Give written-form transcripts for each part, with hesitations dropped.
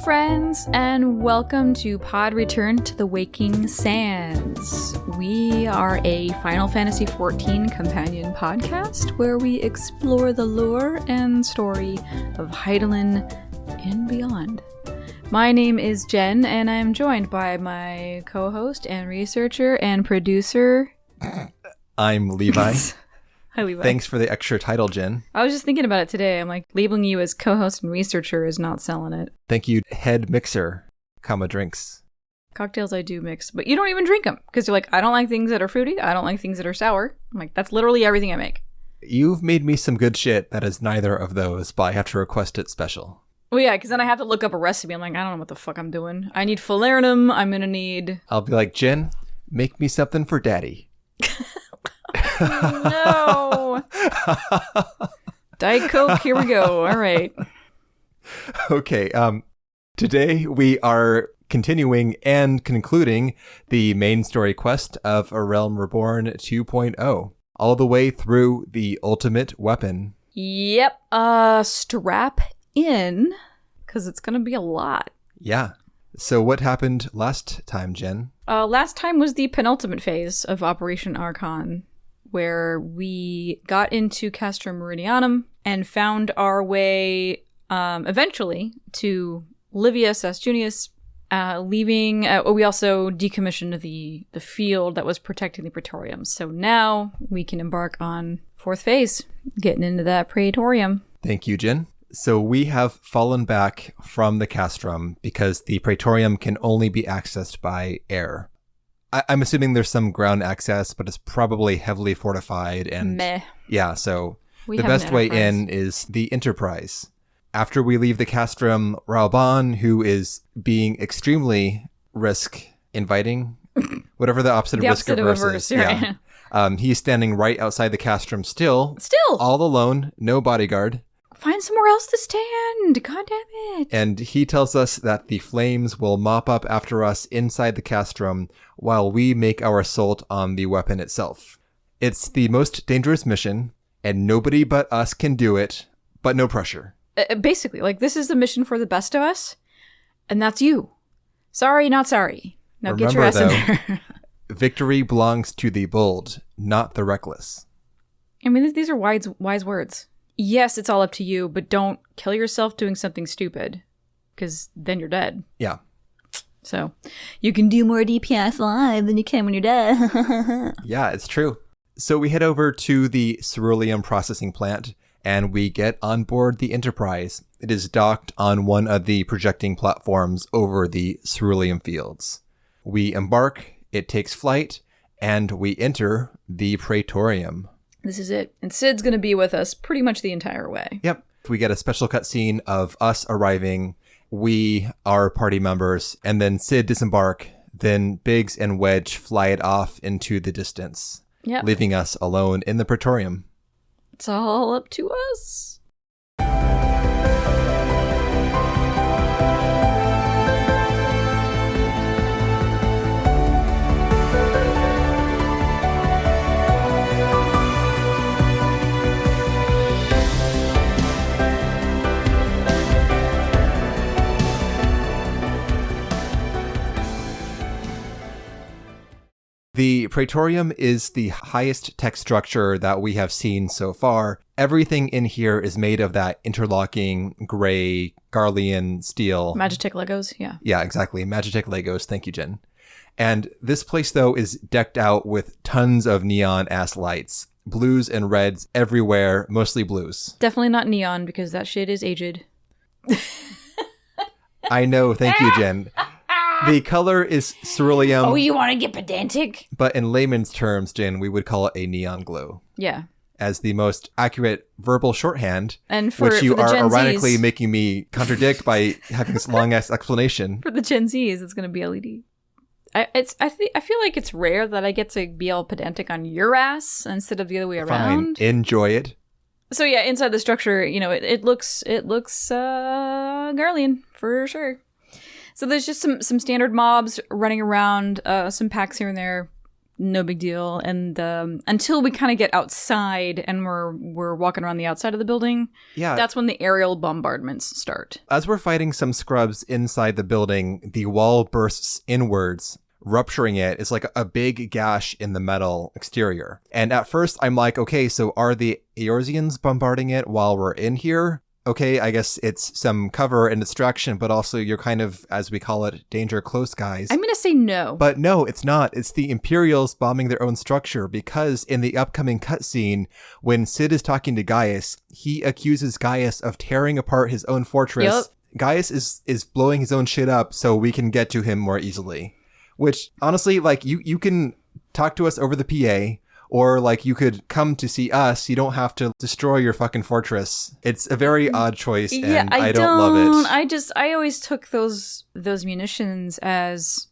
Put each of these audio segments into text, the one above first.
friends, and welcome to Pod Return to the Waking Sands. We are a Final Fantasy XIV companion podcast where we explore the lore and story of Hydaelyn and beyond. My name is Jen, and I am joined by my co-host and researcher and producer. I'm Levi. Hi, Levi. Thanks for the extra title, Jen. I was just thinking about it today. I'm like, labeling you as co-host and researcher is not selling it. Thank you, head mixer, drinks. Cocktails I do mix, but you don't even drink them because you're like, I don't like things that are fruity. I don't like things that are sour. I'm like, that's literally everything I make. You've made me some good shit that is neither of those, but I have to request it special. Well, yeah, because then I have to look up a recipe. I'm like, I don't know what the fuck I'm doing. I need falernum. I'm going to need... I'll be like, Jen, make me something for daddy. No. Diet Coke, here we go. All right. Okay, today we are continuing and concluding the main story quest of A Realm Reborn 2.0, all the way through the ultimate weapon. Yep. Strap in, because it's going to be a lot. Yeah. So what happened last time, Jen? Last time was the penultimate phase of Operation Archon, where we got into Castrum Meridianum and found our way eventually to Livia Sastunius, leaving. We also decommissioned the field that was protecting the Praetorium. So now we can embark on fourth phase, getting into that Praetorium. Thank you, Jen. So we have fallen back from the Castrum because the Praetorium can only be accessed by air. I'm assuming there's some ground access, but it's probably heavily fortified and... Meh. Yeah, so the best way in is the Enterprise. After we leave the Castrum, Rauban, who is being extremely risk-inviting, whatever the opposite of risk-averse is. Right? Yeah. He's standing right outside the Castrum still. All alone, no bodyguard. Find somewhere else to stand. God damn it. And he tells us that the flames will mop up after us inside the Castrum while we make our assault on the weapon itself. It's the most dangerous mission, and nobody but us can do it, but no pressure. Basically, like, this is the mission for the best of us, and that's you. Sorry, not sorry. Now Remember, get your ass in though, there. Victory belongs to the bold, not the reckless. I mean, these are wise words. Yes, it's all up to you, but don't kill yourself doing something stupid, because then you're dead. Yeah. So, you can do more DPS live than you can when you're dead. Yeah, it's true. So we head over to the ceruleum processing plant, and we get on board the Enterprise. It is docked on one of the projecting platforms over the ceruleum fields. We embark, it takes flight, and we enter the Praetorium. This is it. And Sid's going to be with us pretty much the entire way. Yep. We get a special cutscene of us arriving. We are party members. And then Sid disembark. Then Biggs and Wedge fly it off into the distance. Yep. Leaving us alone in the Praetorium. It's all up to us. The Praetorium is the highest tech structure that we have seen so far. Everything in here is made of that interlocking gray Garlean steel. Magitek Legos, yeah. Yeah, exactly. Magitek Legos. Thank you, Jen. And this place, though, is decked out with tons of neon-ass lights. Blues and reds everywhere, mostly blues. Definitely not neon because that shit is aged. I know. Thank you, Jen. The color is ceruleum. Oh, you want to get pedantic? But in layman's terms, Jen, we would call it a neon glow. Yeah. As the most accurate verbal shorthand, and which you for are Gen ironically Zs, making me contradict by having this long-ass explanation. For the Gen Zs, it's going to be LED. I feel like it's rare that I get to be all pedantic on your ass instead of the other way around. Fine. Enjoy it. So yeah, inside the structure, you know, it looks Garlean for sure. So there's just some standard mobs running around, some packs here and there, no big deal. And until we kind of get outside and we're walking around the outside of the building, that's when the aerial bombardments start. As we're fighting some scrubs inside the building, the wall bursts inwards. Rupturing it is like a big gash in the metal exterior. And at first I'm like, okay, so are the Eorzeans bombarding it while we're in here? Okay, I guess it's some cover and distraction, but also you're kind of, as we call it, danger close, guys. I'm going to say no. But no, it's not. It's the Imperials bombing their own structure, because in the upcoming cutscene, when Cid is talking to Gaius, he accuses Gaius of tearing apart his own fortress. Yep. Gaius is blowing his own shit up so we can get to him more easily. Which, honestly, like, you can talk to us over the PA, or, like, you could come to see us. You don't have to destroy your fucking fortress. It's a very odd choice, and I don't love it. I always took those munitions as,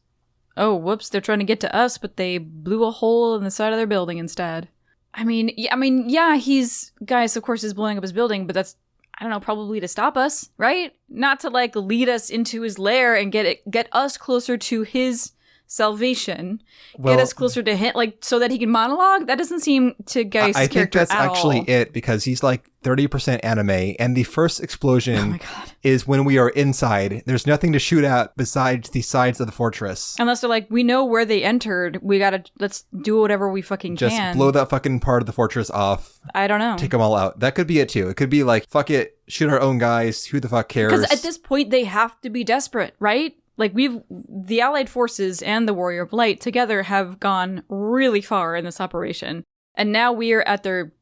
oh, whoops, they're trying to get to us, but they blew a hole in the side of their building instead. Gaius, of course, is blowing up his building, but that's, I don't know, probably to stop us, right? Not to, like, lead us into his lair and get us closer to his salvation, get us closer to him, like, so that he can monologue. That doesn't seem to Gaius' character at all. I think that's actually it, because he's like 30% anime, and the first explosion is when we are inside. There's nothing to shoot at besides the sides of the fortress. Unless they're like, we know where they entered, let's do whatever we fucking can. Just blow that fucking part of the fortress off. I don't know. Take them all out. That could be it too. It could be like, fuck it, shoot our own guys, who the fuck cares? Because at this point, they have to be desperate, right? Like, the Allied forces and the Warrior of Light together have gone really far in this operation. And now we're at their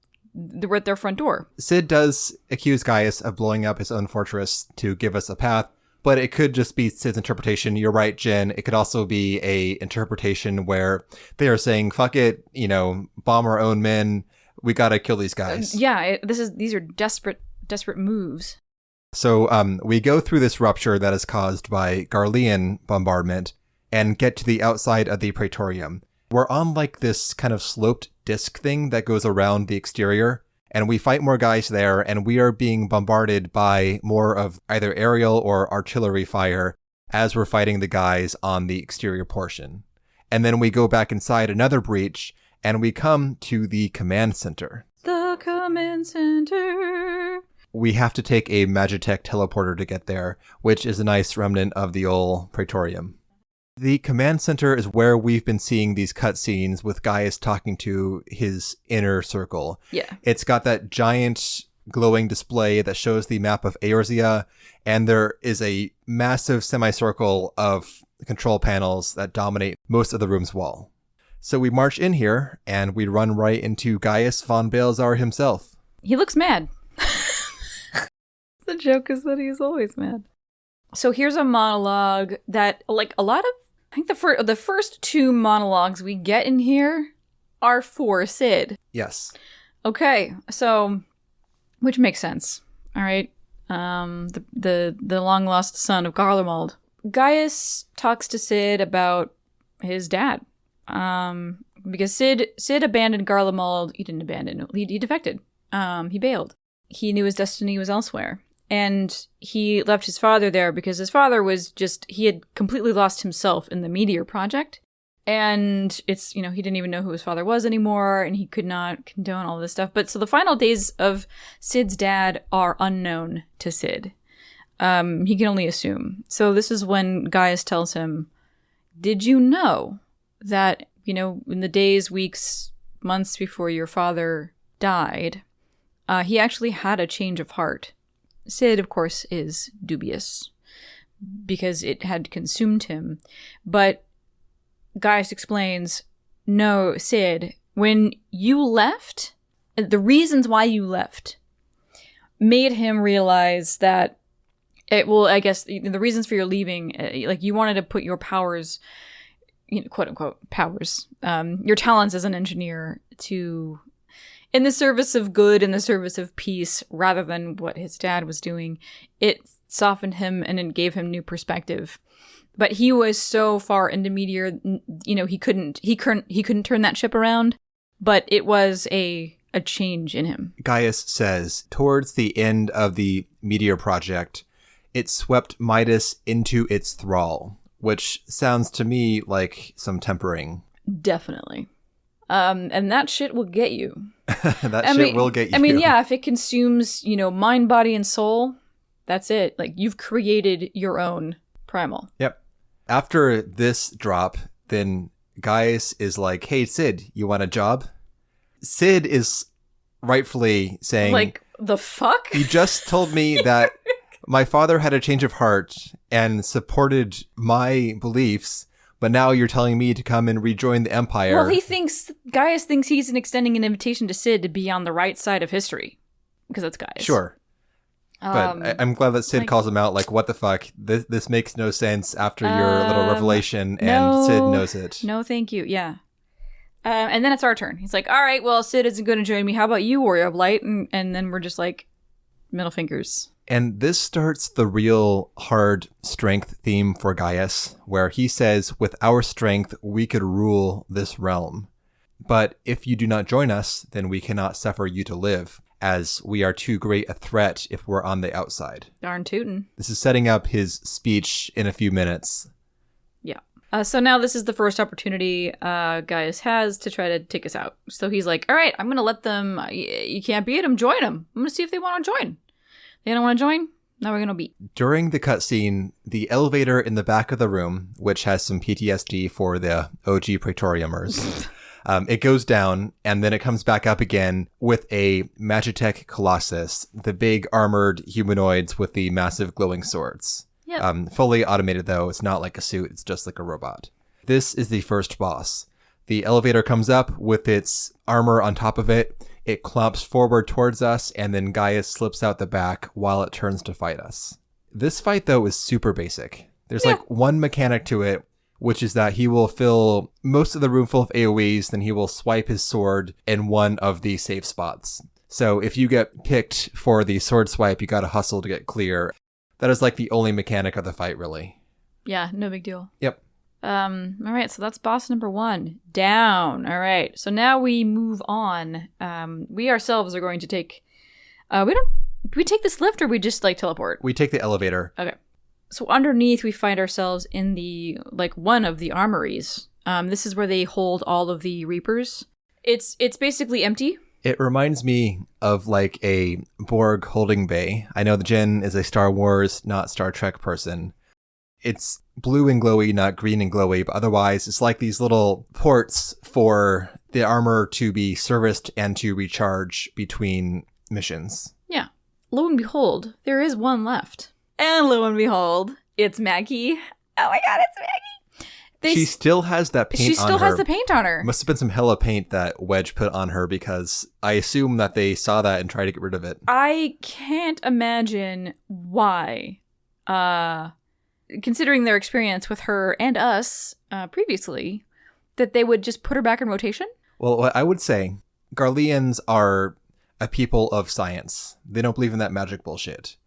front door. Cid does accuse Gaius of blowing up his own fortress to give us a path, but it could just be Cid's interpretation. You're right, Jen. It could also be a interpretation where they are saying, fuck it, bomb our own men. We gotta kill these guys. These are desperate moves. So we go through this rupture that is caused by Garlean bombardment and get to the outside of the Praetorium. We're on like this kind of sloped disc thing that goes around the exterior, and we fight more guys there, and we are being bombarded by more of either aerial or artillery fire as we're fighting the guys on the exterior portion. And then we go back inside another breach, and we come to the command center. The command center. We have to take a Magitech teleporter to get there, which is a nice remnant of the old Praetorium. The command center is where we've been seeing these cutscenes with Gaius talking to his inner circle. Yeah. It's got that giant glowing display that shows the map of Eorzea, and there is a massive semicircle of control panels that dominate most of the room's wall. So we march in here, and we run right into Gaius von Balzar himself. He looks mad. The joke is that he's always mad. So here's a monologue that, like, a lot of, I think the first two monologues we get in here are for Cid. Yes. Okay, so, which makes sense. All right. The long lost son of Garlemald. Gaius talks to Cid about his dad. Because Cid abandoned Garlemald. He didn't abandon him. He defected. He bailed. He knew his destiny was elsewhere. And he left his father there because his father was he had completely lost himself in the Meteor Project. And it's, he didn't even know who his father was anymore, and he could not condone all this stuff. But so the final days of Cid's dad are unknown to Cid. He can only assume. So this is when Gaius tells him, did you know that, in the days, weeks, months before your father died, he actually had a change of heart? Cid, of course, is dubious because it had consumed him. But Gaius explains, no, Cid, when you left, the reasons why you left made him realize that I guess the reasons for your leaving, like you wanted to put your powers, quote unquote powers, your talents as an engineer in the service of good, in the service of peace, rather than what his dad was doing. It softened him and it gave him new perspective. But he was so far into Meteor, he couldn't turn that ship around. But it was a change in him. Gaius says, towards the end of the Meteor Project, it swept Midas into its thrall, which sounds to me like some tempering. Definitely. And that shit will get you. Will get you. I mean, yeah, if it consumes, mind, body, and soul, that's it. Like, you've created your own primal. Yep. After this drop, then Gaius is like, hey, Sid, you want a job? Sid is rightfully saying, like, the fuck? You just told me that my father had a change of heart and supported my beliefs, but now you're telling me to come and rejoin the Empire. Well, Gaius thinks he's extending an invitation to Sid to be on the right side of history. Because that's Gaius. Sure. But I'm glad that Sid calls him out, like, what the fuck? This makes no sense after your little revelation, and Sid knows it. No, thank you. Yeah. And then it's our turn. He's like, all right, well, Sid isn't going to join me. How about you, Warrior of Light? And then we're just like, middle fingers. And this starts the real hard strength theme for Gaius, where he says, with our strength, we could rule this realm. But if you do not join us, then we cannot suffer you to live, as we are too great a threat if we're on the outside. Darn tootin'. This is setting up his speech in a few minutes. Yeah. So now this is the first opportunity Gaius has to try to take us out. So he's like, all right, I'm going to let them, you can't beat them, join them. I'm going to see if they want to join. They don't want to join? Now we're going to beat. During the cutscene, the elevator in the back of the room, which has some PTSD for the OG Praetoriumers, it goes down, and then it comes back up again with a Magitech Colossus, the big armored humanoids with the massive glowing swords. Yep. Fully automated, though. It's not like a suit. It's just like a robot. This is the first boss. The elevator comes up with its armor on top of it. It clomps forward towards us, and then Gaius slips out the back while it turns to fight us. This fight, though, is super basic. There's like one mechanic to it, which is that he will fill most of the room full of AoEs, then he will swipe his sword in one of the safe spots. So if you get picked for the sword swipe, you gotta hustle to get clear. That is like the only mechanic of the fight, really. Yeah, no big deal. Yep. All right, so that's boss number 1. Down. All right, so now we move on. We ourselves are going to take... do we take this lift or we just, like, teleport? We take the elevator. Okay. So underneath, we find ourselves in the, like, one of the armories. This is where they hold all of the Reapers. It's basically empty. It reminds me of, like, a Borg holding bay. I know that Jen is a Star Wars, not Star Trek person. It's blue and glowy, not green and glowy, but otherwise it's like these little ports for the armor to be serviced and to recharge between missions. Yeah. Lo and behold, there is one left. And lo and behold, it's Maggie. Oh my god, it's Maggie. She still has that paint on her. She still has the paint on her. Must have been some hella paint that Wedge put on her, because I assume that they saw that and tried to get rid of it. I can't imagine why, considering their experience with her and us previously, that they would just put her back in rotation. Well, what I would say, Garleans are a people of science. They don't believe in that magic bullshit.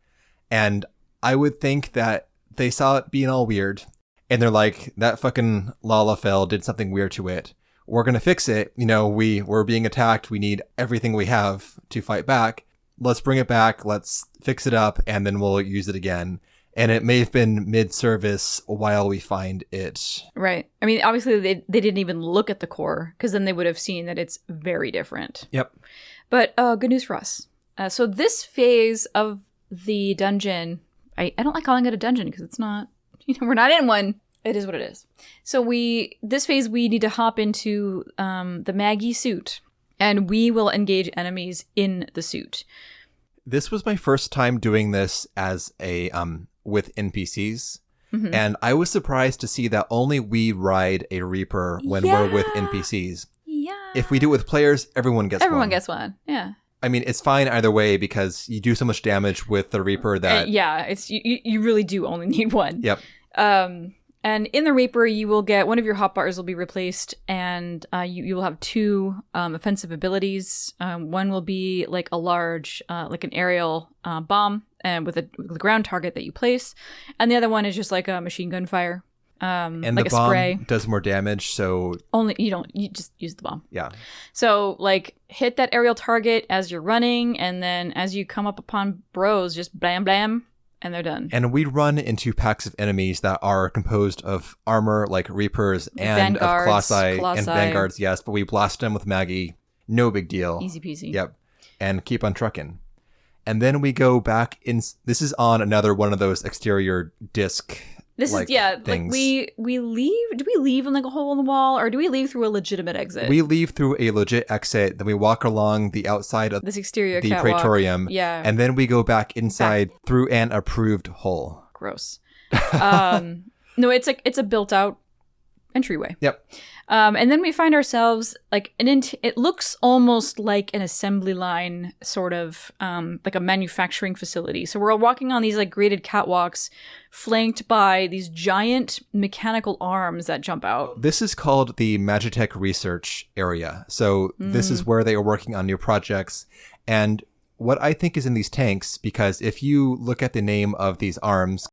And I would think that they saw it being all weird, and they're like, that fucking Lalafell did something weird to it. We're going to fix it. We're being attacked. We need everything we have to fight back. Let's bring it back. Let's fix it up, and then we'll use it again. And it may have been mid-service while we find it. Right. I mean, obviously, they didn't even look at the core, because then they would have seen that it's very different. Yep. But good news for us. So this phase of the dungeon, I don't like calling it a dungeon, because it's not. We're not in one. It is what it is. So this phase, we need to hop into the Maggie suit, and we will engage enemies in the suit. This was my first time doing this as a with NPCs, and I was surprised to see that only we ride a Reaper when we're with NPCs. Yeah. If we do it with players, everyone gets one. Everyone gets one. Yeah. I mean, it's fine either way, because you do so much damage with the Reaper that... it's you really do only need one. Yep. And in the Reaper, you will get... One of your hotbars will be replaced, and you will have 2 offensive abilities. One will be like a large, like an aerial bomb with a ground target that you place. And the other one is just like a machine gun fire. And like the a bomb spray. does more damage, so... You just use the bomb. Yeah. So, like, hit that aerial target as you're running, and then as you come up upon bros, just blam blam, And they're done. And we run into packs of enemies that are composed of armor, like Reapers, and of Colossi and Vanguards, yes. But we blast them with Maggie. No big deal. Easy peasy. Yep. And keep on trucking. And then we go back in. This is on another one of those exterior disc things. Like we leave. Do we leave in like a hole in the wall, or do we leave through a legitimate exit? We leave through a legit exit. Then we walk along the outside of this exterior the catwalk. Praetorium. Yeah. And then we go back inside through an approved hole. Gross. No, it's a built out entryway. Yep. And then we find ourselves like it looks almost like an assembly line, sort of like a manufacturing facility. So we're walking on these like graded catwalks flanked by these giant mechanical arms that jump out. This is called the Magitech Research Area. So this is where they are working on new projects. And what I think is in these tanks, because if you look at the name of these arms,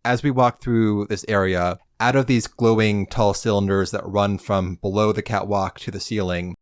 as we walk through this area, out of these glowing tall cylinders that run from below the catwalk to the ceiling,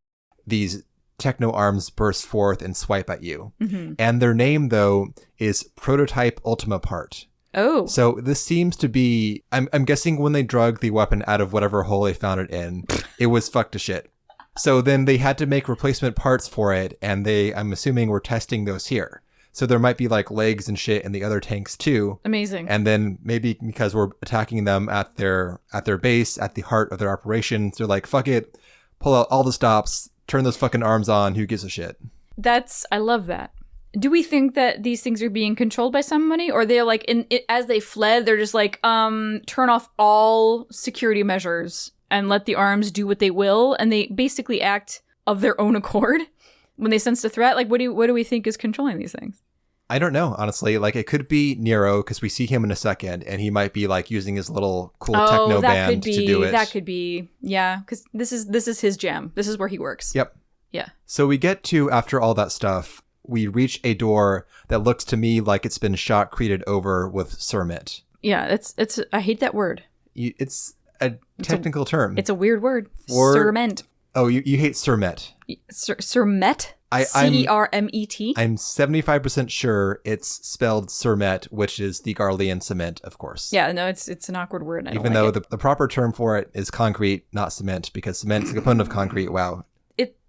these techno arms burst forth and swipe at you. Mm-hmm. And their name, though, is Prototype Ultima Part. Oh. So this seems to be, I'm guessing when they drug the weapon out of whatever hole they found it in, it was fucked to shit. So then they had to make replacement parts for it, and I'm assuming we're testing those here. So there might be like legs and shit in the other tanks too. Amazing. And then maybe because we're attacking them at their base, at the heart of their operations, they're like, fuck it, pull out all the stops, turn those fucking arms on, who gives a shit? I love that. Do we think that these things are being controlled by somebody, or they're like, as they fled, they're just like, turn off all security measures and let the arms do what they will, and they basically act of their own accord when they sense a threat? Like, what do we think is controlling these things? I don't know, honestly. Like, it could be Nero, because we see him in a second, and he might be like using his little cool techno band to do it. That could be, yeah, because this is his jam. This is where he works. Yep. Yeah. So we get to, after all that stuff, we reach a door that looks to me like it's been shotcreted over with Cermet. Yeah, it's. I hate that word. It's a technical term. It's a weird word. Cermet. Oh, you hate Cermet. Cermet? C-E-R-M-E-T? I'm 75% sure it's spelled Cermet, which is the Garlean cement, of course. Yeah, no, it's an awkward word. Even though the proper term for it is concrete, not cement, because cement is a component of concrete. Wow.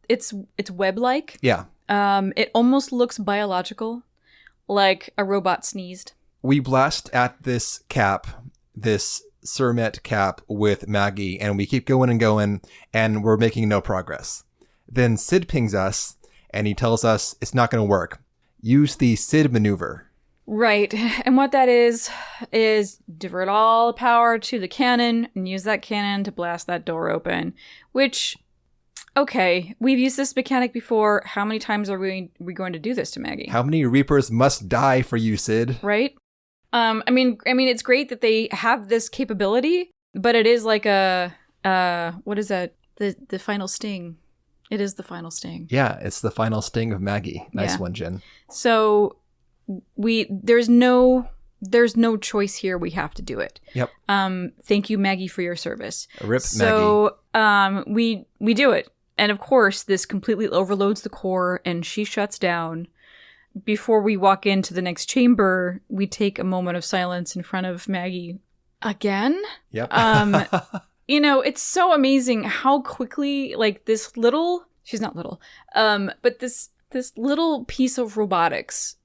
It's web-like. Yeah. It almost looks biological, like a robot sneezed. We blast at this Cermet cap with Maggie, and we keep going and going, and we're making no progress. Then Sid pings us, and he tells us it's not going to work. Use the Sid maneuver. Right. And what that is divert all the power to the cannon and use that cannon to blast that door open, which, okay, we've used this mechanic before. How many times are we going to do this to Maggie? How many Reapers must die for you, Sid? Right? I mean, it's great that they have this capability, but it is like what is that? The final sting. It is the final sting. Yeah, it's the final sting of Maggie. Nice one, Jen. So there's no choice here. We have to do it. Yep. Thank you, Maggie, for your service. Rip so, Maggie. We do it. And of course, this completely overloads the core and she shuts down. Before we walk into the next chamber, we take a moment of silence in front of Maggie again. Yep. It's so amazing how quickly, like, this little, she's not little, but this little piece of robotics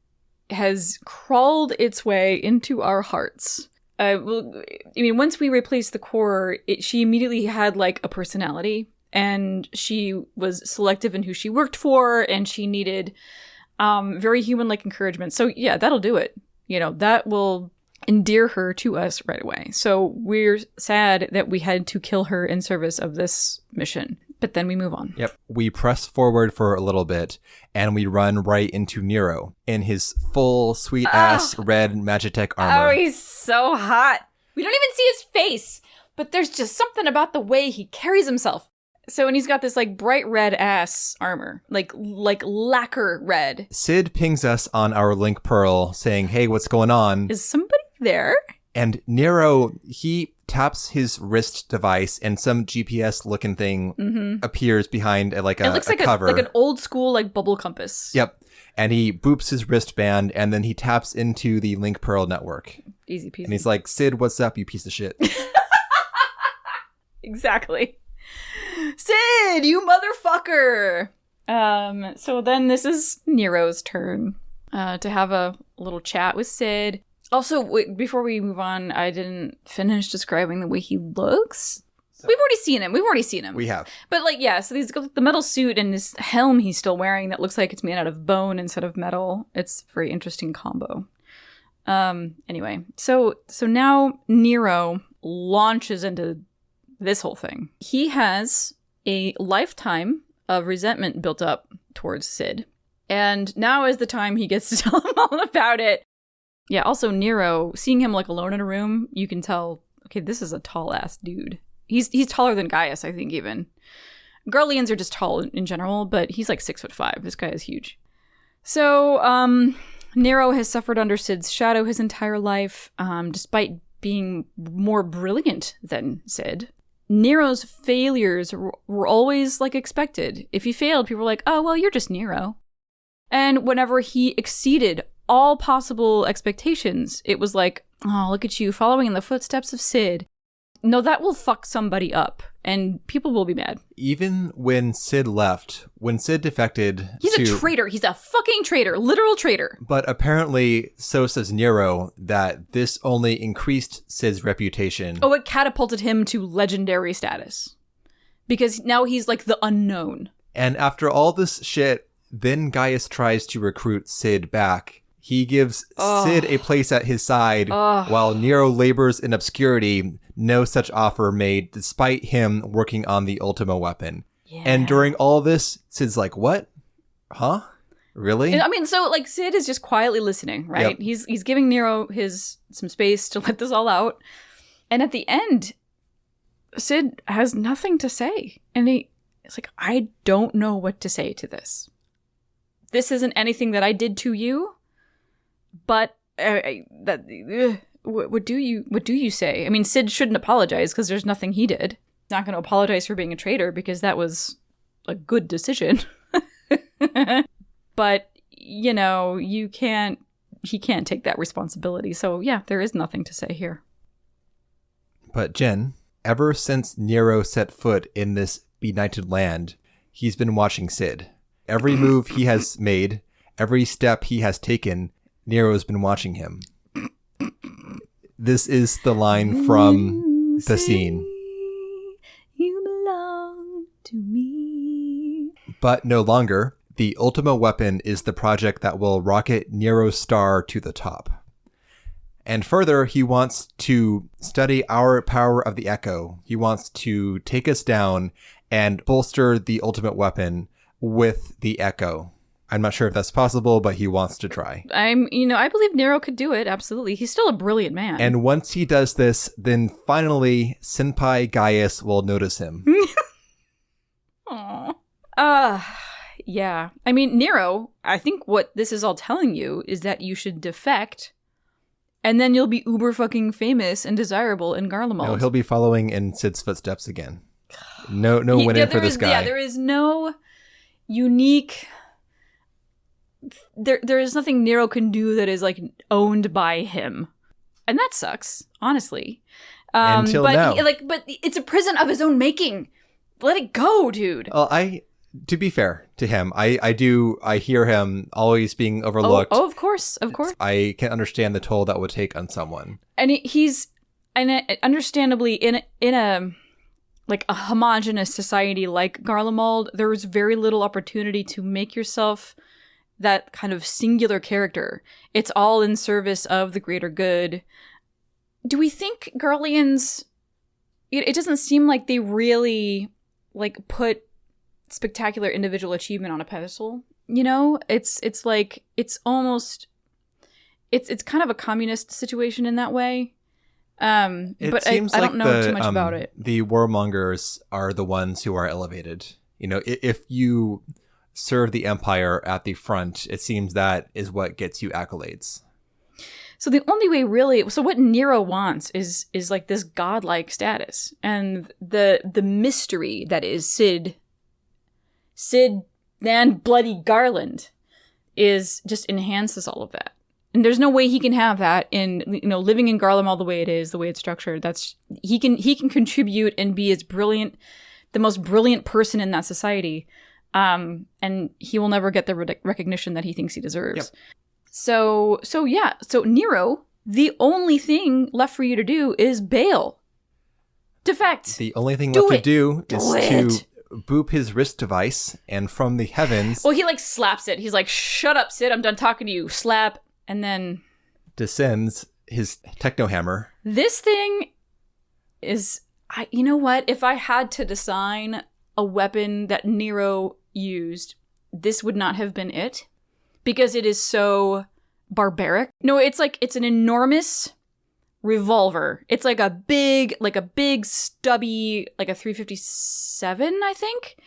has crawled its way into our hearts. Once we replaced the core, she immediately had, like, a personality, and she was selective in who she worked for, and she needed very human-like encouragement. So yeah, that'll do it. That will endear her to us right away. So we're sad that we had to kill her in service of this mission, but then we move on. Yep. We press forward for a little bit, and we run right into Nero in his full sweet-ass red Magitech armor. Oh, he's so hot. We don't even see his face, but there's just something about the way he carries himself. So, and he's got this, like, bright red ass armor, like lacquer red. Sid pings us on our link pearl saying, hey, what's going on? Is somebody there? And Nero, he taps his wrist device and some GPS looking thing appears behind it looks like a cover. Like an old school like bubble compass. Yep. And he boops his wristband and then he taps into the Link Pearl network. Easy peasy. And he's like, Sid, what's up, you piece of shit? Exactly. Sid, you motherfucker. So then this is Nero's turn to have a little chat with Sid. Also, before we move on, I didn't finish describing the way he looks. So, we've already seen him. We have. But so he's got the metal suit and this helm he's still wearing that looks like it's made out of bone instead of metal. It's a very interesting combo. Anyway, so now Nero launches into this whole thing. He has a lifetime of resentment built up towards Sid. And now is the time he gets to tell him all about it. Yeah, also Nero, seeing him alone in a room, you can tell, okay, this is a tall-ass dude. He's taller than Gaius, I think, even. Garleans are just tall in general, but he's 6'5". This guy is huge. So, Nero has suffered under Sid's shadow his entire life, despite being more brilliant than Sid. Nero's failures were always, expected. If he failed, people were like, oh, well, you're just Nero. And whenever he exceeded all possible expectations, it was like, oh, look at you, following in the footsteps of Sid. No, that will fuck somebody up, and people will be mad. Even when Sid left, when Sid defected... He's a traitor. He's a fucking traitor. Literal traitor. But apparently, so says Nero, that this only increased Sid's reputation. Oh, it catapulted him to legendary status. Because now he's the unknown. And after all this shit, then Gaius tries to recruit Sid back. He gives Sid a place at his side while Nero labors in obscurity. No such offer made despite him working on the Ultima weapon. Yeah. And during all this, Sid's like, what? Huh? Really? I mean, so Sid is just quietly listening, right? Yep. He's giving Nero some space to let this all out. And at the end, Sid has nothing to say. And it's like, I don't know what to say to this. This isn't anything that I did to you. But what do you say? I mean, Sid shouldn't apologize because there's nothing he did. He's not going to apologize for being a traitor because that was a good decision. But he can't take that responsibility. So yeah, there is nothing to say here. But Jen, ever since Nero set foot in this benighted land, he's been watching Sid. Every move he has made, every step he has taken, Nero's been watching him. This is the line from the scene. You belong to me. But no longer. The Ultima weapon is the project that will rocket Nero's star to the top. And further, he wants to study our power of the Echo. He wants to take us down and bolster the ultimate weapon with the Echo. I'm not sure if that's possible, but he wants to try. I believe Nero could do it. Absolutely. He's still a brilliant man. And once he does this, then finally Senpai Gaius will notice him. Aww. Yeah. I mean, Nero, I think what this is all telling you is that you should defect, and then you'll be uber fucking famous and desirable in Garlemald. No, he'll be following in Sid's footsteps again. No winning for this guy. Yeah, there is no unique... There is nothing Nero can do that is owned by him, and that sucks, honestly. Until now, but it's a prison of his own making. Let it go, dude. Well, to be fair to him, I hear him always being overlooked. Oh, of course. I can understand the toll that would take on someone. And he's understandably in a a homogenous society like Garlemald, there was very little opportunity to make yourself that kind of singular character. It's all in service of the greater good. Do we think Garleans... It doesn't seem like they really, put spectacular individual achievement on a pedestal. It's almost... It's kind of a communist situation in that way. But I don't know too much about it. The warmongers are the ones who are elevated. If you... serve the Empire at the front, it seems that is what gets you accolades. So the only way really, so what Nero wants is like this godlike status, and the mystery that is Cid and bloody Garland is just enhances all of that. And there's no way he can have that in, living in Garlem the way it is, the way it's structured. That's he can contribute and be the most brilliant person in that society. And he will never get the recognition that he thinks he deserves. Yep. So Nero, the only thing left for you to do is bail. Defect. The only thing left to do is to boop his wrist device, and from the heavens... Well, he slaps it. He's like, shut up, Cid, I'm done talking to you. Slap. And then... descends his techno hammer. This thing is... you know what? If I had to design a weapon that Nero used, this would not have been it. Because it is so barbaric. No, it's an enormous revolver. It's like a big stubby, like a 357, I think.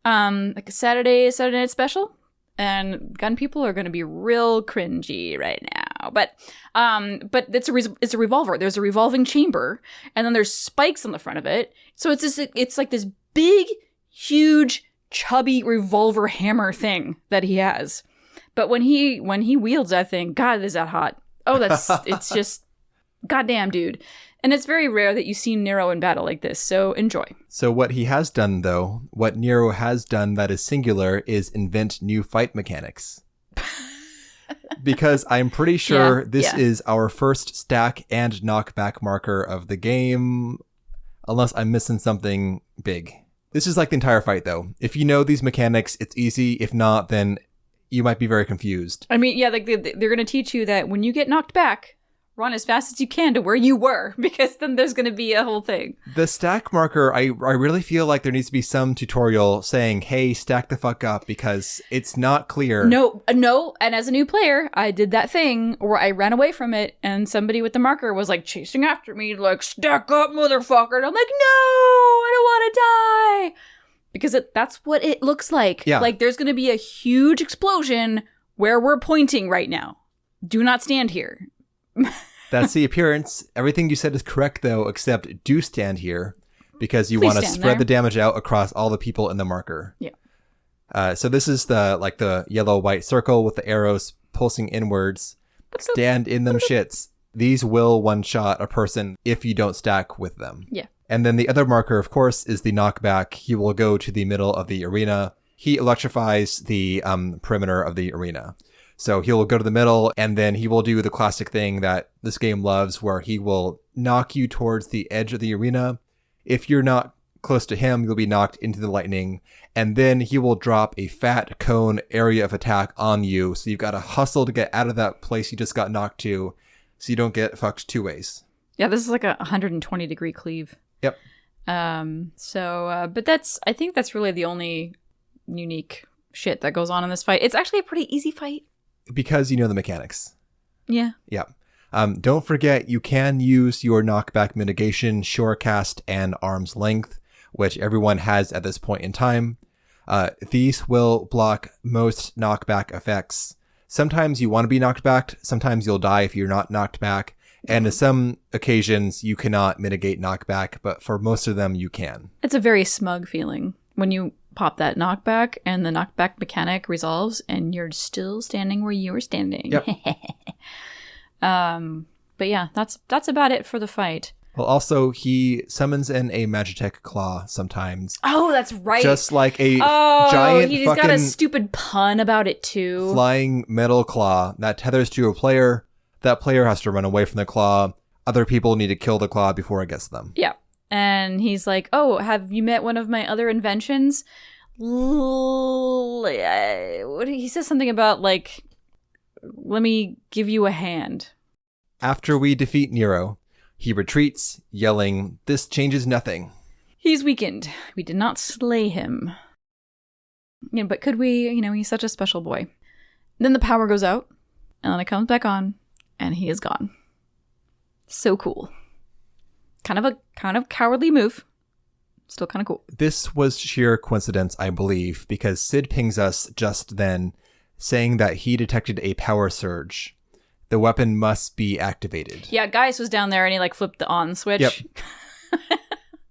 Like a Saturday Night Special. And gun people are going to be real cringy right now. But it's a revolver. There's a revolving chamber, and then there's spikes on the front of it. So it's like this big, huge, chubby revolver hammer thing that he has. But when he wields that thing, God, is that hot. Oh, it's just goddamn, dude. And it's very rare that you see Nero in battle like this, so enjoy. So what he has done, though, what Nero has done that is singular is invent new fight mechanics. Because I'm pretty sure this is our first stack and knockback marker of the game, unless I'm missing something big. This is like the entire fight, though. If you know these mechanics, it's easy. If not, then you might be very confused. I mean, yeah, like they're going to teach you that when you get knocked back, run as fast as you can to where you were, because then there's going to be a whole thing. The stack marker, I really feel like there needs to be some tutorial saying, hey, stack the fuck up, because it's not clear. No. And as a new player, I did that thing where I ran away from it, and somebody with the marker was like chasing after me, like, stack up, motherfucker. And I'm like, no, I don't want to die. Because that's what it looks like. Yeah. Like there's going to be a huge explosion where we're pointing right now. Do not stand here. That's the appearance. Everything you said is correct, though, except do stand here, because you want to spread the damage out across all the people in the marker. Yeah. So this is the yellow-white circle with the arrows pulsing inwards. Stand in them shits. These will one-shot a person if you don't stack with them. Yeah. And then the other marker, of course, is the knockback. He will go to the middle of the arena. He electrifies the perimeter of the arena. So he'll go to the middle, and then he will do the classic thing that this game loves, where he will knock you towards the edge of the arena. If you're not close to him, you'll be knocked into the lightning, and then he will drop a fat cone area of attack on you. So you've got to hustle to get out of that place you just got knocked to, so you don't get fucked two ways. Yeah, this is like a 120 degree cleave. Yep. But I think that's really the only unique shit that goes on in this fight. It's actually a pretty easy fight. Because you know the mechanics. Yeah. Yeah. Don't forget, you can use your knockback mitigation, Shorecast, and Arm's Length, which everyone has at this point in time. These will block most knockback effects. Sometimes you want to be knocked back. Sometimes you'll die if you're not knocked back. And in some occasions, you cannot mitigate knockback, but for most of them, you can. It's a very smug feeling when you pop that knockback and the knockback mechanic resolves and you're still standing where you were standing. Yep. But yeah, that's about it for the fight. Well, also, he summons in a Magitech Claw sometimes. Oh, that's right. Just like a giant he's fucking... got a stupid pun about it, too. Flying metal claw that tethers to a player. That player has to run away from the claw. Other people need to kill the claw before it gets them. Yeah. And he's like, oh, have you met one of my other inventions? He says something about, like, let me give you a hand. After we defeat Nero, he retreats, yelling, "This changes nothing." He's weakened. We did not slay him. Yeah, but could we? He's such a special boy. Then the power goes out, and then it comes back on, and he is gone. So cool. Kind of cowardly move. Still kind of cool. This was sheer coincidence, I believe, because Cid pings us just then, saying that he detected a power surge. the weapon must be activated. Yeah, Gaius was down there and he like flipped the on switch. Yep.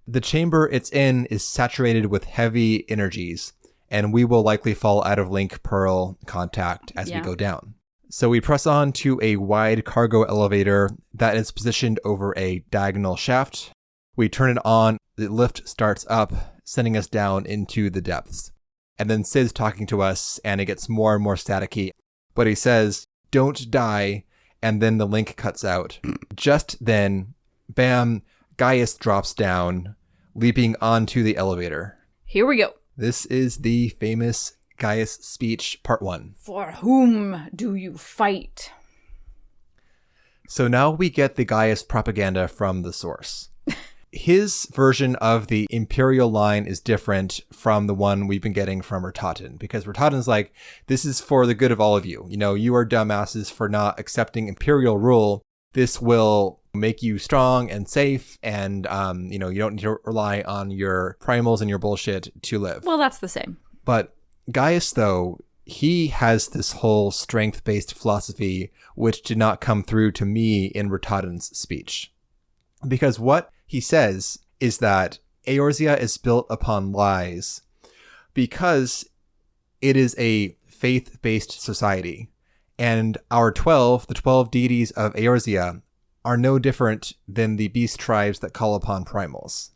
The chamber it's in is saturated with heavy energies, and we will likely fall out of Link Pearl contact as we go down. So we press on to a wide cargo elevator that is positioned over a diagonal shaft. We turn it on, the lift starts up, sending us down into the depths. And then Sid's talking to us, and it gets more and more staticky. But he says, "Don't die," and then the link cuts out. Just then, bam, Gaius drops down, leaping onto the elevator. Here we go. This is the famous Gaius speech, part 1. For whom do you fight? So now we get the Gaius propaganda from the source. His version of the Imperial line is different from the one we've been getting from Rattatan, because Rattatan's like, this is for the good of all of you. You know, you are dumbasses for not accepting Imperial rule. This will make you strong and safe, and, you know, you don't need to rely on your primals and your bullshit to live. Well, that's the same. But Gaius, though, he has this whole strength-based philosophy, which did not come through to me in Rattatan's speech. Because what he says is that Eorzea is built upon lies because it is a faith-based society. And the 12 deities of Eorzea, are no different than the beast tribes that call upon primals.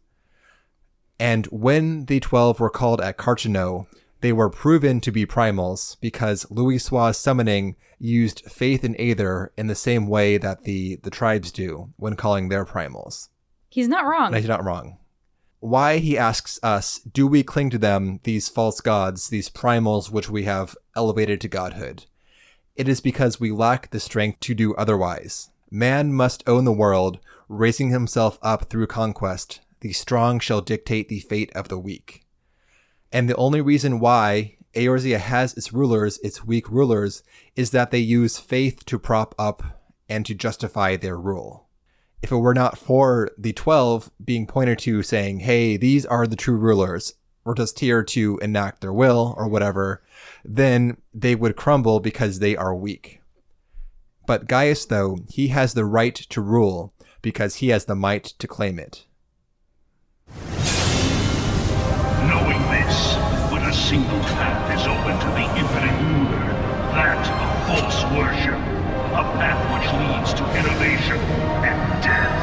And when the 12 were called at Carchino, they were proven to be primals because Louisoix's summoning used faith in Aether in the same way that the tribes do when calling their primals. He's not wrong. No, he's not wrong. Why, he asks us, do we cling to them, these false gods, these primals which we have elevated to godhood? It is because we lack the strength to do otherwise. Man must own the world, raising himself up through conquest. The strong shall dictate the fate of the weak. And the only reason why Eorzea has its rulers, its weak rulers, is that they use faith to prop up and to justify their rule. If it were not for the 12 being pointed to saying, hey, these are the true rulers, we're just here to enact their will or whatever, then they would crumble because they are weak. But Gaius, though, he has the right to rule because he has the might to claim it. Knowing this, when a single path is open to the infinite ruler, that of false worship, a path which leads to innovation and death.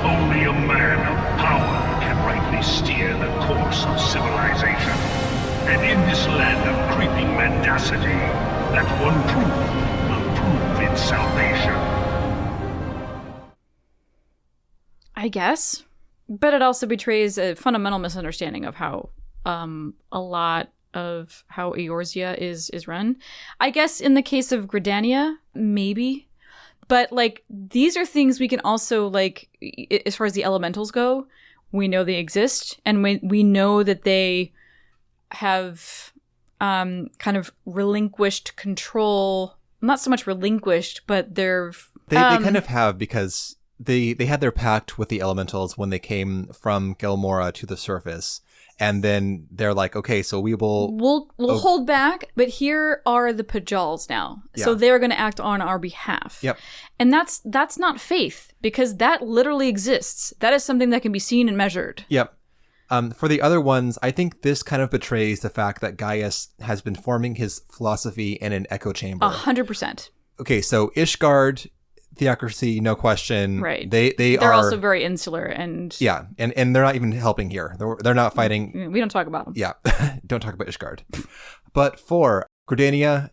Only a man of power can rightly steer the course of civilization. And in this land of creeping mendacity, that one truth will prove its salvation. I guess. But it also betrays a fundamental misunderstanding of how a lot of how Eorzea is run. I guess in the case of Gridania, maybe. But, like, these are things we can also, like, as far as the elementals go, we know they exist. And we know that they have kind of relinquished control. Not so much relinquished, but they kind of have, because they had their pact with the elementals when they came from Gelmora to the surface. And then they're like, okay, so we'll hold back, but here are the Pajals now. Yeah. So they're going to act on our behalf. Yep. And that's not faith, because that literally exists. That is something that can be seen and measured. Yep. For the other ones, I think this kind of betrays the fact that Gaius has been forming his philosophy in an echo chamber. 100%. Okay, so Ishgard, theocracy, no question. Right. They're also very insular and yeah, and they're not even helping here. They're not fighting. We don't talk about them. Yeah, don't talk about Ishgard. But for Gridania,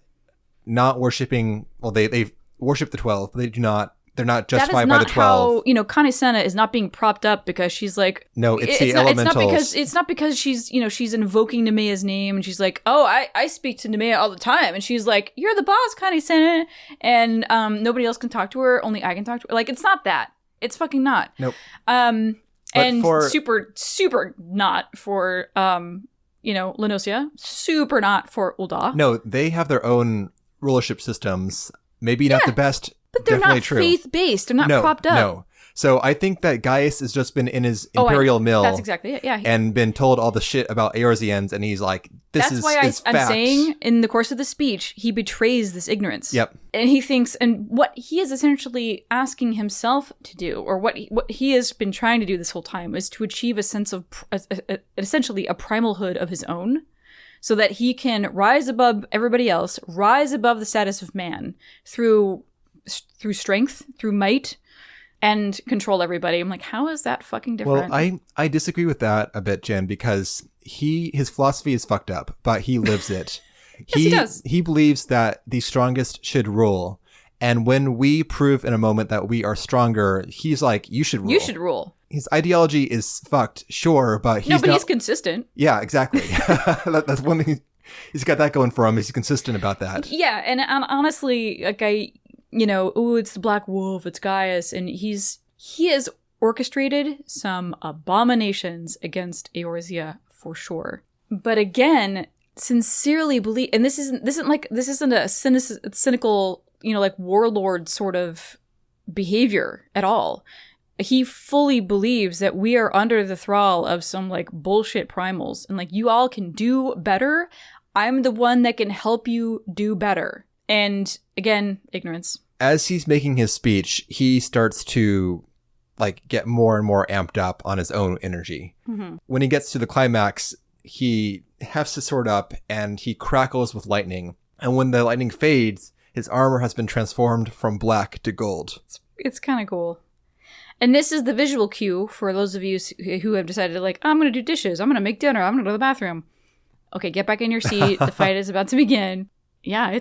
not worshipping. Well, they worship the 12, but they do not. They're not justified by the 12. That is not how, Connie Senna is not being propped up because she's like... No, it's the elementals. It's not because she's, she's invoking Nemea's name and she's like, oh, I speak to Nemea all the time. And she's like, you're the boss, Connie Senna. And nobody else can talk to her. Only I can talk to her. Like, it's not that. It's fucking not. Nope. And super, super not for, Lenosia. Super not for Ul'dah. No, they have their own rulership systems. Maybe not the best. But they're Definitely not true. faith-based. They're not propped up. No. So I think that Gaius has just been in his Imperial mill. That's exactly it, yeah. And been told all the shit about Eorzeans, and he's like, this is fact. That's why I'm saying, in the course of the speech, he betrays this ignorance. Yep. And he thinks, and what he is essentially asking himself to do, or what he has been trying to do this whole time, is to achieve a sense of, essentially, a primalhood of his own, so that he can rise above everybody else, rise above the status of man, through strength, through might, and control everybody. I'm like, how is that fucking different? Well, I disagree with that a bit, Jen, because his philosophy is fucked up, but he lives it. Yes, he does. He believes that the strongest should rule. And when we prove in a moment that we are stronger, he's like, you should rule. You should rule. His ideology is fucked, sure, but he's consistent. Yeah, exactly. That's one thing. He's got that going for him. He's consistent about that. Yeah, and honestly, like it's the Black Wolf, it's Gaius, and he has orchestrated some abominations against Eorzea for sure. But again, sincerely believe, and this isn't a cynical, like warlord sort of behavior at all. He fully believes that we are under the thrall of some like bullshit primals, and like, you all can do better. I'm the one that can help you do better. And again, ignorance. As he's making his speech, he starts to like get more and more amped up on his own energy. Mm-hmm. When he gets to the climax, he hefts his sword up and he crackles with lightning. And when the lightning fades, his armor has been transformed from black to gold. It's kind of cool. And this is the visual cue for those of you who have decided, like, I'm going to do dishes, I'm going to make dinner, I'm going to go to the bathroom. Okay, get back in your seat. The fight is about to begin. Yeah,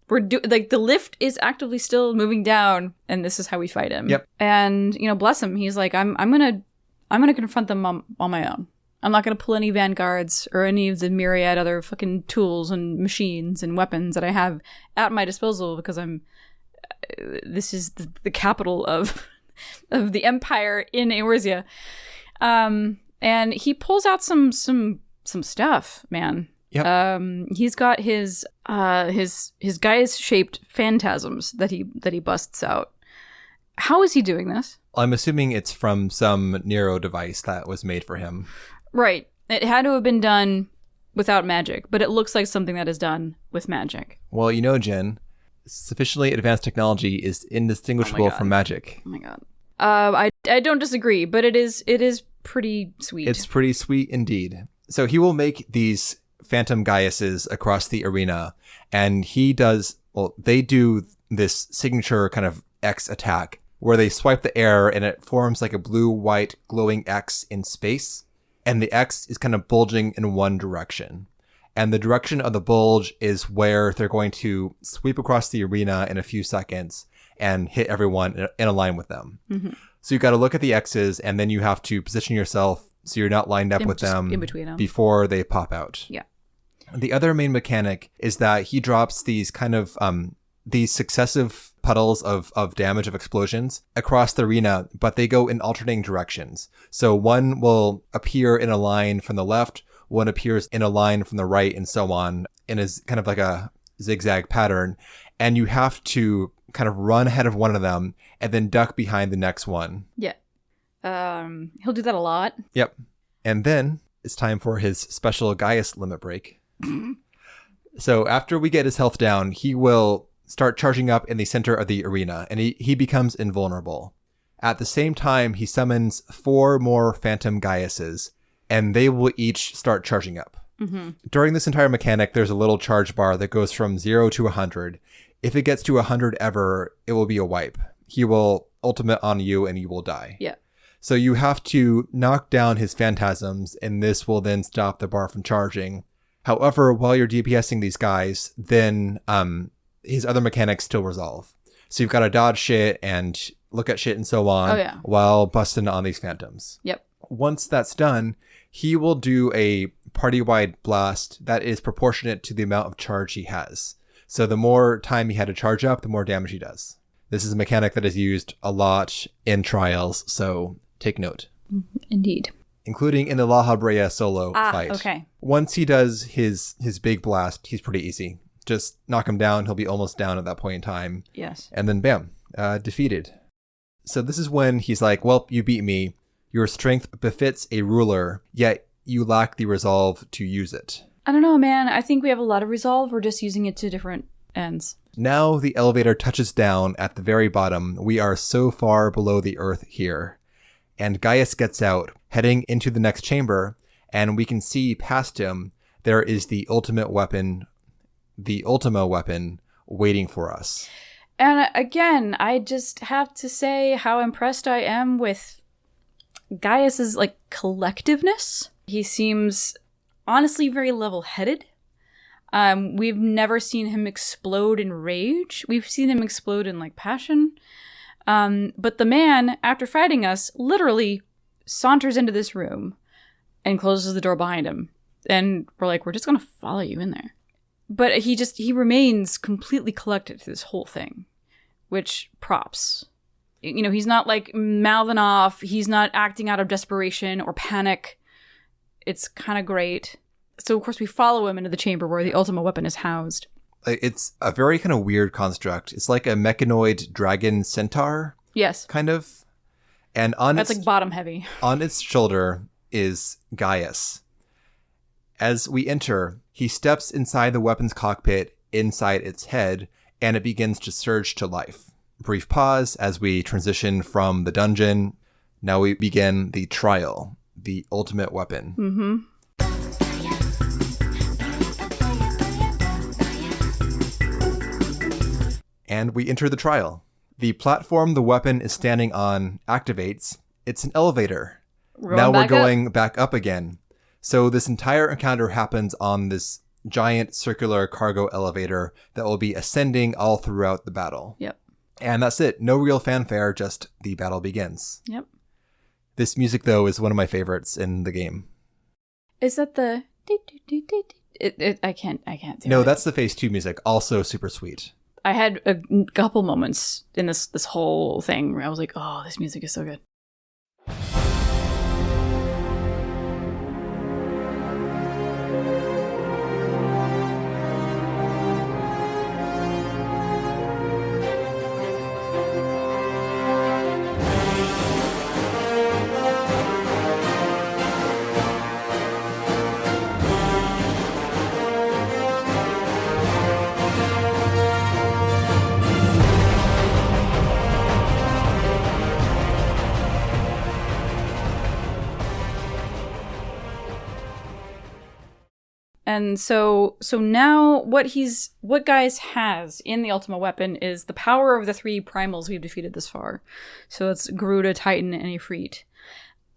the lift is actively still moving down, and this is how we fight him. Yep. And bless him. He's like, I'm gonna confront them on my own. I'm not gonna pull any vanguards or any of the myriad other fucking tools and machines and weapons that I have at my disposal, because this is the capital of the empire in Eorzea. And he pulls out some stuff, man. Yep. He's got his Gaius-shaped phantasms that he busts out. How is he doing this? I'm assuming it's from some Nero device that was made for him. Right. It had to have been done without magic, but it looks like something that is done with magic. Well, Jen, sufficiently advanced technology is indistinguishable from magic. Oh my god. I don't disagree, but it is pretty sweet. It's pretty sweet indeed. So he will make these phantom Gaiuses across the arena, and they do this signature kind of X attack where they swipe the air and it forms like a blue-white glowing X in space, and the X is kind of bulging in one direction. And the direction of the bulge is where they're going to sweep across the arena in a few seconds and hit everyone in a line with them. Mm-hmm. So you've got to look at the X's, and then you have to position yourself so you're not lined up with them in between them before they pop out. Yeah. The other main mechanic is that he drops these kind of these successive puddles of damage of explosions across the arena, but they go in alternating directions. So one will appear in a line from the left, one appears in a line from the right, and so on, in a kind of like a zigzag pattern. And you have to kind of run ahead of one of them and then duck behind the next one. Yeah. He'll do that a lot. Yep. And then it's time for his special Gaius limit break. So after we get his health down, he will start charging up in the center of the arena, and he becomes invulnerable. At the same time, he summons 4 more phantom Gaiuses, and they will each start charging up. Mm-hmm. During this entire mechanic, there's a little charge bar that goes from 0 to 100. If it gets to 100 ever, it will be a wipe. He will ultimate on you and you will die. Yeah. So you have to knock down his phantasms, and this will then stop the bar from charging. However, while you're DPSing these guys, then his other mechanics still resolve. So you've got to dodge shit and look at shit and so on while busting on these phantoms. Yep. Once that's done, he will do a party-wide blast that is proportionate to the amount of charge he has. So the more time he had to charge up, the more damage he does. This is a mechanic that is used a lot in Trials, so take note. Indeed. Including in the La Habrea solo fight. Okay. Once he does his big blast, he's pretty easy. Just knock him down. He'll be almost down at that point in time. Yes. And then bam, defeated. So this is when he's like, well, you beat me. Your strength befits a ruler, yet you lack the resolve to use it. I don't know, man. I think we have a lot of resolve. We're just using it to different ends. Now the elevator touches down at the very bottom. We are so far below the earth here. And Gaius gets out, heading into the next chamber, and we can see past him there is the ultimate weapon, the Ultima weapon, waiting for us. And again, I just have to say how impressed I am with Gaius's like collectiveness. He seems honestly very level-headed. We've never seen him explode in rage. We've seen him explode in like passion. But the man, after fighting us, literally saunters into this room and closes the door behind him. And we're like, we're just going to follow you in there. But he remains completely collected through this whole thing, which props. You know, he's not like mouthing off. He's not acting out of desperation or panic. It's kind of great. So, of course, we follow him into the chamber where the Ultima weapon is housed. It's a very kind of weird construct. It's like a mechanoid dragon centaur. Yes. Kind of. And on That's like bottom heavy. On its shoulder is Gaius. As we enter, he steps inside the weapon's cockpit, inside its head, and it begins to surge to life. Brief pause as we transition from the dungeon. Now we begin the trial, the ultimate weapon. Mm-hmm. And we enter the trial. The platform the weapon is standing on activates. It's an elevator. We're going back up again. So this entire encounter happens on this giant circular cargo elevator that will be ascending all throughout the battle. Yep. And that's it. No real fanfare, just the battle begins. Yep. This music, though, is one of my favorites in the game. Is that the... I can't do it. No, that's the Phase 2 music. Also super sweet. I had a couple moments in this whole thing where I was like, oh, this music is so good. And so now what Gaius has in the Ultima weapon is the power of the 3 primals we've defeated this far. So it's Garuda, Titan, and Ifrit.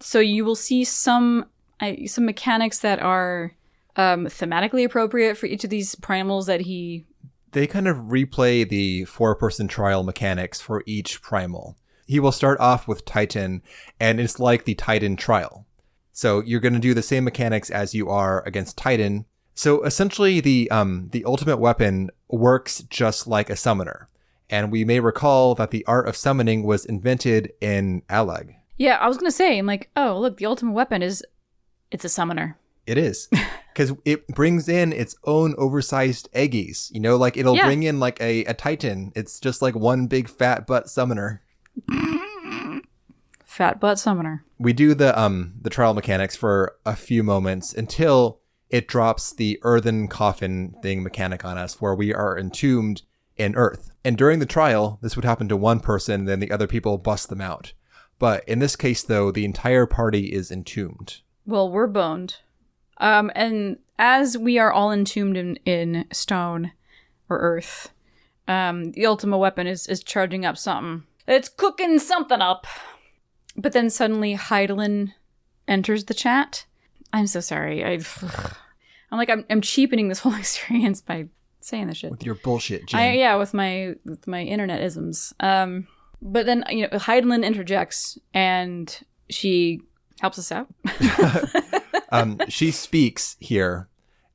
So you will see some mechanics that are thematically appropriate for each of these primals that he... They kind of replay the 4-person trial mechanics for each primal. He will start off with Titan, and it's like the Titan trial. So you're going to do the same mechanics as you are against Titan. So essentially, the ultimate weapon works just like a summoner. And we may recall that the art of summoning was invented in Alag. Yeah, I was going to say, I'm like, oh, look, the ultimate weapon it's a summoner. It is. Because it brings in its own oversized eggies. You know, like it'll bring in like a Titan. It's just like one big fat butt summoner. Fat butt summoner. We do the trial mechanics for a few moments until it drops the earthen coffin thing mechanic on us where we are entombed in earth. And during the trial, this would happen to one person, then the other people bust them out. But in this case, though, the entire party is entombed. Well, we're boned. And as we are all entombed in stone or earth, the Ultima weapon is charging up something. It's cooking something up. But then suddenly Heidelin enters the chat. I'm so sorry. I'm cheapening this whole experience by saying this shit. With your bullshit, Jen. With my internet isms. But then, Heidelin interjects and she helps us out. She speaks here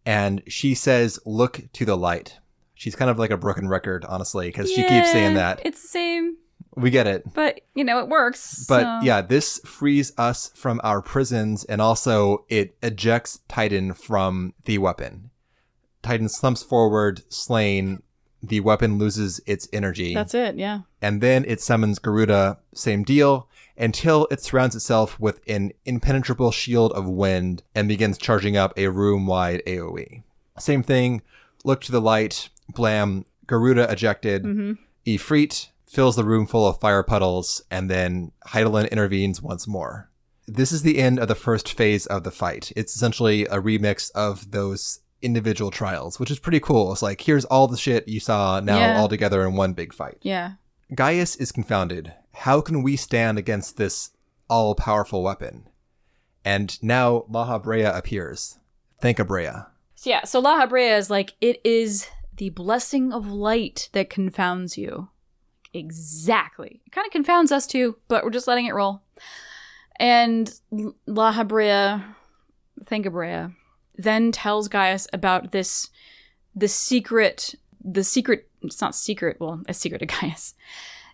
and she says, "Look to the light." She's kind of like a broken record, honestly, because she keeps saying that. It's the same. We get it. But, it works. But yeah, this frees us from our prisons, and also it ejects Titan from the weapon. Titan slumps forward, slain, the weapon loses its energy. That's it, yeah. And then it summons Garuda, same deal, until it surrounds itself with an impenetrable shield of wind and begins charging up a room-wide AoE. Same thing, look to the light, blam, Garuda ejected, Ifrit fills the room full of fire puddles, and then Hydaelyn intervenes once more. This is the end of the first phase of the fight. It's essentially a remix of those individual trials, which is pretty cool. It's like, here's all the shit you saw now all together in one big fight. Yeah. Gaius is confounded. How can we stand against this all-powerful weapon? And now La Habrea appears. Thank Abrea. Yeah, so La Habrea is like, it is the blessing of light that confounds you. Exactly. It kind of confounds us too, but we're just letting it roll. And La Habrea, thank Abrea, then tells Gaius about the secret, it's not secret, well, a secret to Gaius.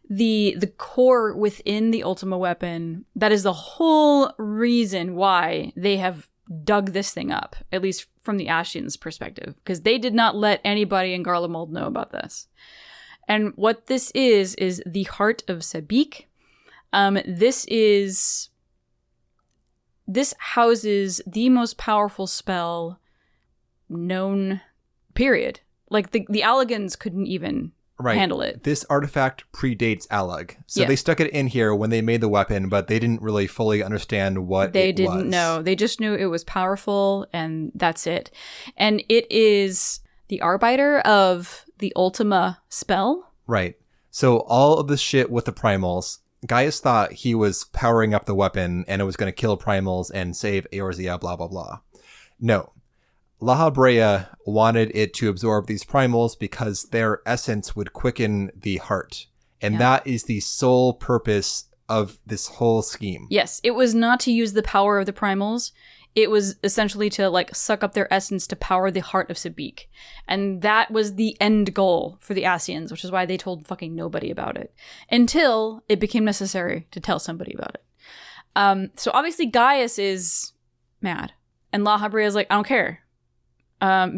The core within the Ultima weapon, that is the whole reason why they have dug this thing up, at least from the Ascians' perspective, because they did not let anybody in Garlemald know about this. And what this is the heart of Sabik. This houses the most powerful spell known, period. Like, the Allagans couldn't even handle it. This artifact predates Allag. So they stuck it in here when they made the weapon, but they didn't really fully understand what they it was. didn't know. They just knew it was powerful, and that's it. And it is the arbiter of the Ultima spell. Right. So all of this shit with the primals, Gaius thought he was powering up the weapon and it was going to kill primals and save Eorzea, blah, blah, blah. No. La Habrea wanted it to absorb these primals because their essence would quicken the heart. And that is the sole purpose of this whole scheme. Yes, it was not to use the power of the primals. It was essentially to, like, suck up their essence to power the heart of Sabik. And that was the end goal for the Ascians, which is why they told fucking nobody about it. Until it became necessary to tell somebody about it. So obviously Gaius is mad. And La Habrea is like, I don't care.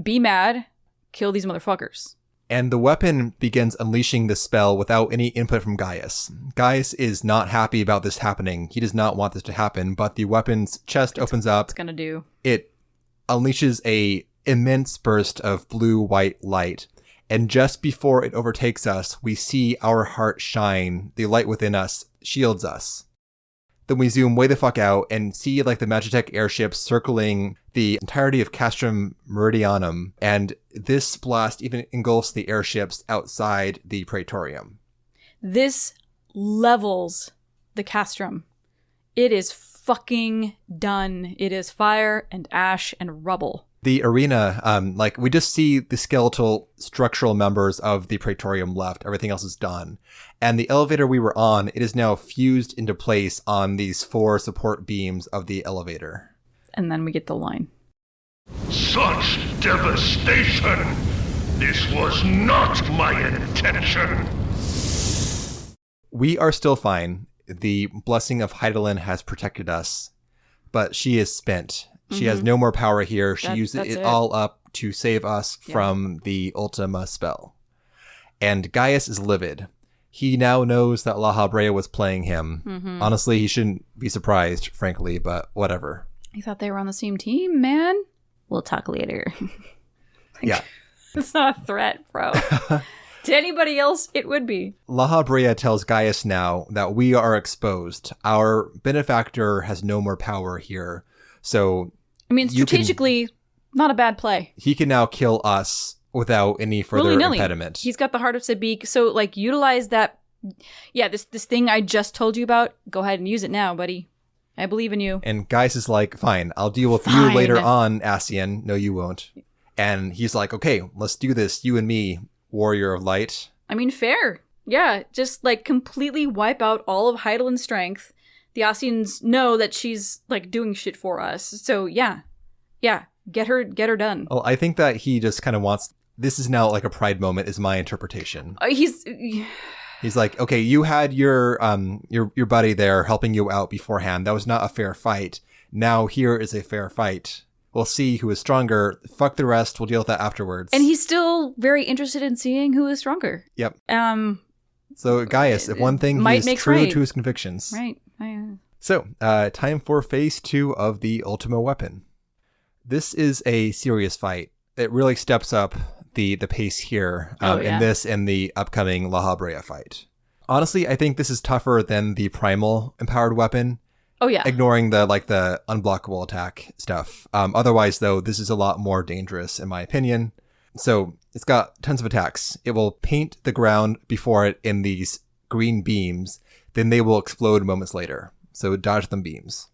Be mad. Kill these motherfuckers. And the weapon begins unleashing the spell without any input from Gaius. Gaius is not happy about this happening. He does not want this to happen, but the weapon's chest opens up. It's gonna do. It unleashes a immense burst of blue-white light. And just before it overtakes us, we see our heart shine. The light within us shields us. Then we zoom way the fuck out and see, like, the Magitech airships circling the entirety of Castrum Meridianum, and this blast even engulfs the airships outside the Praetorium. This levels the Castrum. It is fucking done. It is fire and ash and rubble. The arena, we just see the skeletal structural members of the Praetorium left. Everything else is done. And the elevator we were on, it is now fused into place on these 4 support beams of the elevator. And then we get the line. Such devastation! This was not my intention! We are still fine. The blessing of Hydaelyn has protected us, but she is spent. She has no more power here. She used it all up to save us from the Ultima spell. And Gaius is livid. He now knows that La Habrea was playing him. Honestly, he shouldn't be surprised, frankly, but whatever. I thought they were on the same team, man. We'll talk later. Yeah. It's not a threat, bro. To anybody else, it would be. La Habrea tells Gaius now that we are exposed. Our benefactor has no more power here. So, I mean, strategically, not a bad play. He can now kill us without any further impediment. He's got the heart of Sabik, so, like, utilize that. Yeah, this thing I just told you about. Go ahead and use it now, buddy. I believe in you. And Gaius is like, fine, I'll deal with you later on, Ascian. No, you won't. And he's like, okay, let's do this. You and me, warrior of light. I mean, fair. Yeah, just, like, completely wipe out all of Hydaelyn's strength. The Ascians know that she's, like, doing shit for us. So, yeah, get her done. Well, I think that he just kind of wants... This is now, like, a pride moment, is my interpretation. He's like, okay, you had your buddy there helping you out beforehand. That was not a fair fight. Now here is a fair fight. We'll see who is stronger. Fuck the rest. We'll deal with that afterwards. And he's still very interested in seeing who is stronger. Yep. So Gaius, if one thing, he is true to his convictions. Right. So, time for phase 2 of the Ultima weapon. This is a serious fight. It really steps up the pace here in this and the upcoming La Habrea fight. Honestly, I think this is tougher than the primal empowered weapon. Oh, yeah. Ignoring the unblockable attack stuff. Otherwise, though, this is a lot more dangerous, in my opinion. So it's got tons of attacks. It will paint the ground before it in these green beams. Then they will explode moments later. So dodge them beams.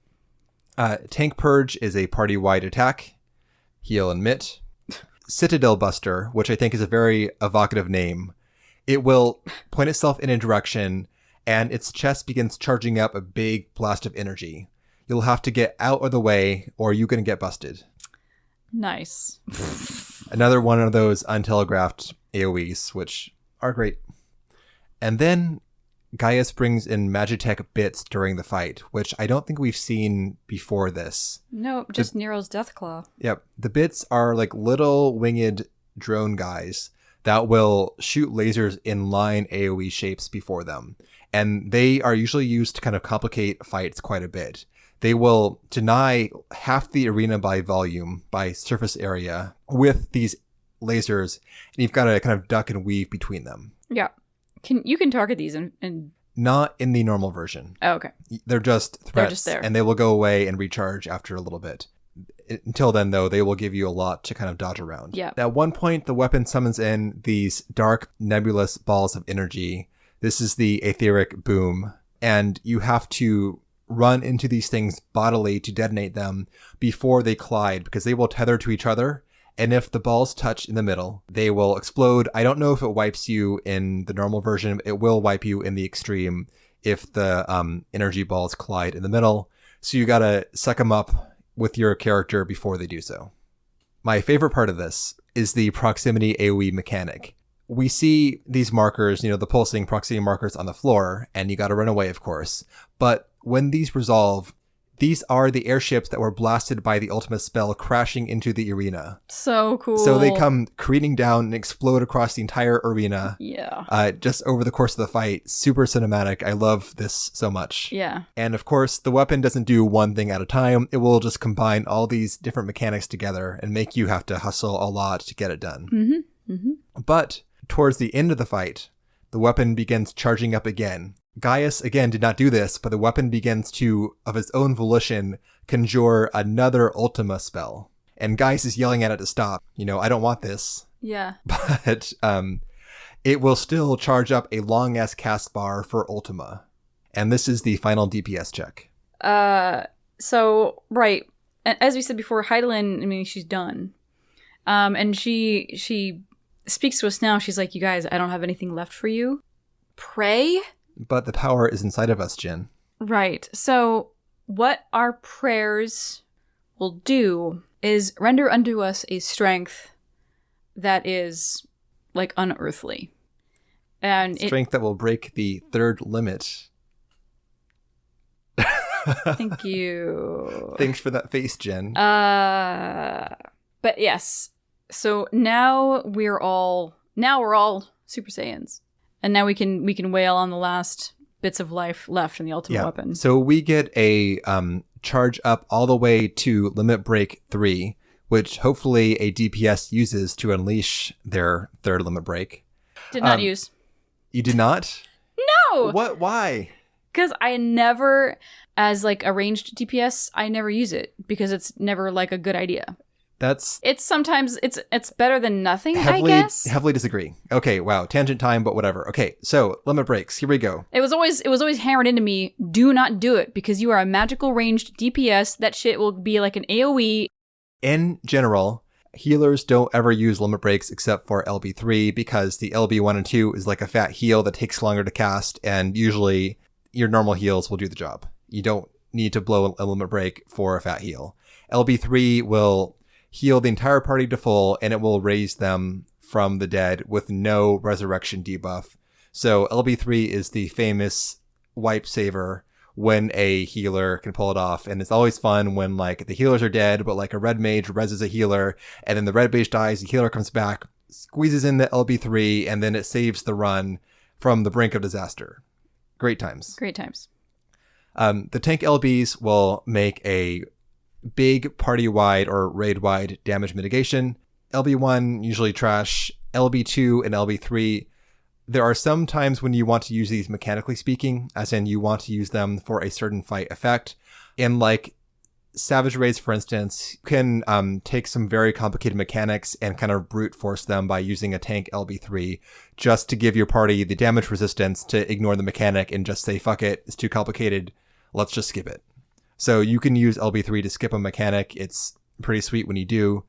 Tank Purge is a party-wide attack. Heal and Mitt. Citadel Buster, which I think is a very evocative name. It will point itself in a direction, and its chest begins charging up a big blast of energy. You'll have to get out of the way, or you're going to get busted. Nice. Another one of those untelegraphed AoEs, which are great. And then Gaius brings in Magitech bits during the fight, which I don't think we've seen before this. Nope, just Nero's Deathclaw. Yep. The bits are like little winged drone guys that will shoot lasers in line AoE shapes before them. And they are usually used to kind of complicate fights quite a bit. They will deny half the arena by volume, by surface area, with these lasers, and you've got to kind of duck and weave between them. Yeah. You can target these and... Not in the normal version. Oh, okay. They're just threats, they're just there. And they will go away and recharge after a little bit. Until then, though, they will give you a lot to kind of dodge around. Yeah. At one point, the weapon summons in these dark, nebulous balls of energy. This is the etheric boom, and you have to run into these things bodily to detonate them before they collide, because they will tether to each other. And if the balls touch in the middle, they will explode. I don't know if it wipes you in the normal version. It will wipe you in the extreme if the energy balls collide in the middle. So you gotta suck them up with your character before they do so. My favorite part of this is the proximity AoE mechanic. We see these markers, the pulsing proximity markers on the floor, and you gotta run away, of course. But when these resolve, these are the airships that were blasted by the Ultima spell crashing into the arena. So cool. So they come careening down and explode across the entire arena. Yeah. Just over the course of the fight. Super cinematic. I love this so much. Yeah. And of course, the weapon doesn't do one thing at a time. It will just combine all these different mechanics together and make you have to hustle a lot to get it done. Mm-hmm. Mm-hmm. But towards the end of the fight, the weapon begins charging up again. Gaius, again, did not do this, but the weapon begins to, of its own volition, conjure another Ultima spell. And Gaius is yelling at it to stop. I don't want this. Yeah. But it will still charge up a long-ass cast bar for Ultima. And this is the final DPS check. So, right. As we said before, Heidelin, she's done. And she speaks to us now. She's like, you guys, I don't have anything left for you. Pray? But the power is inside of us, Jin. Right. So what our prayers will do is render unto us a strength that is unearthly. And strength that will break the third limit. Thank you. Thanks for that face, Jen. But yes. So now we're all Super Saiyans. And now we can wail on the last bits of life left in the Ultima weapon. So we get a charge up all the way to Limit Break 3, which hopefully a DPS uses to unleash their third Limit Break. Did not use. You did not? No! What? Why? Because I never, as a ranged DPS, I never use it. Because it's never a good idea. It's sometimes it's better than nothing, I guess. Heavily disagree. Okay, wow, tangent time, but whatever. Okay, so limit breaks. Here we go. It was always hammered into me. Do not do it because you are a magical ranged DPS. That shit will be like an AOE. In general, healers don't ever use limit breaks except for LB3 because the LB1 and 2 is like a fat heal that takes longer to cast, and usually your normal heals will do the job. You don't need to blow a limit break for a fat heal. LB3 will heal the entire party to full, and it will raise them from the dead with no resurrection debuff. So LB3 is the famous wipe saver when a healer can pull it off. And it's always fun when like the healers are dead, but like a red mage reses a healer, and then the red mage dies, the healer comes back, squeezes in the LB3, and then it saves the run from the brink of disaster. Great times. Great times. The tank LBs will make a big party-wide or raid-wide damage mitigation. LB1, usually trash. LB2 and LB3, there are some times when you want to use these mechanically speaking, as in you want to use them for a certain fight effect. In like Savage Raids, for instance, you can take some very complicated mechanics and kind of brute force them by using a tank LB3 just to give your party the damage resistance to ignore the mechanic and just say, fuck it, it's too complicated, let's just skip it. So you can use LB3 to skip a mechanic. It's pretty sweet when you do.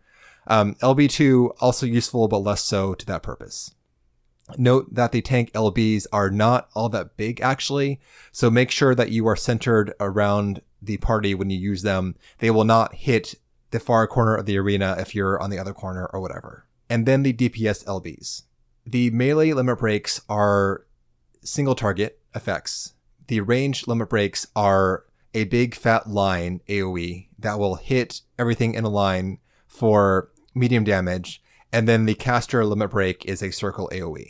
LB2, also useful, but less so to that purpose. Note that the tank LBs are not all that big, actually, so make sure that you are centered around the party when you use them. They will not hit the far corner of the arena if you're on the other corner or whatever. And then the DPS LBs. The melee limit breaks are single target effects. The range limit breaks are a big fat line AoE that will hit everything in a line for medium damage, and then the caster limit break is a circle AoE.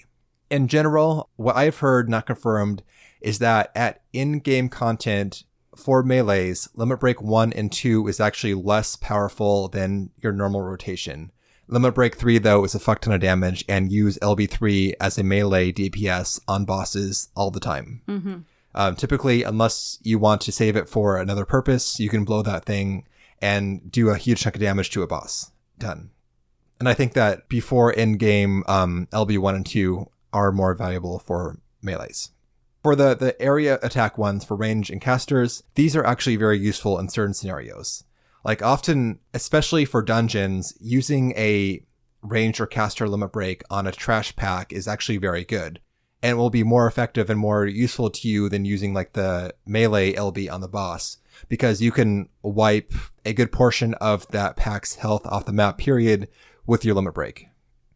In general, what I've heard, not confirmed, is that at in-game content for melees, limit break 1 and 2 is actually less powerful than your normal rotation. Limit break 3, though, is a fuck ton of damage, and use LB3 as a melee DPS on bosses all the time. Mm-hmm. Typically, unless you want to save it for another purpose, you can blow that thing and do a huge chunk of damage to a boss. Done. And I think that before in-game, LB1 and 2 are more valuable for melees. For the area attack ones for range and casters, these are actually very useful in certain scenarios. Like often, especially for dungeons, using a range or caster limit break on a trash pack is actually very good. And will be more effective and more useful to you than using like the melee LB on the boss, because you can wipe a good portion of that pack's health off the map, period, with your limit break.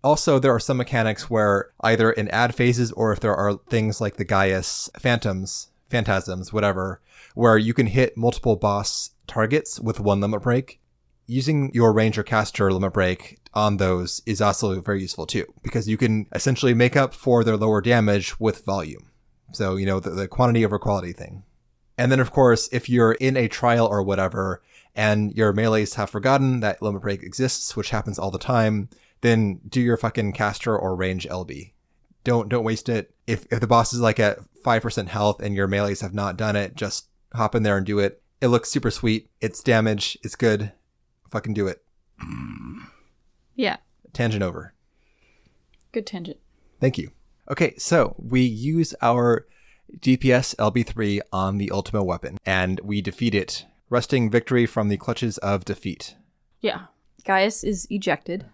Also, there are some mechanics where either in ad phases or if there are things like the Gaius phantasms, whatever, where you can hit multiple boss targets with one limit break. Using your ranger caster limit break on those is also very useful too, because you can essentially make up for their lower damage with volume. So, you know, the quantity over quality thing. And then, of course, if you're in a trial or whatever, and your melees have forgotten that limit break exists, which happens all the time, then do your fucking caster or range LB. Don't waste it. If the boss is like at 5% health and your melees have not done it, just hop in there and do it. It looks super sweet. It's damage. It's good. Fucking do it. Yeah. Tangent over. Good tangent. Thank you. Okay, so we use our DPS LB3 on the ultimate weapon, and we defeat it, wresting victory from the clutches of defeat. Yeah. Gaius is ejected.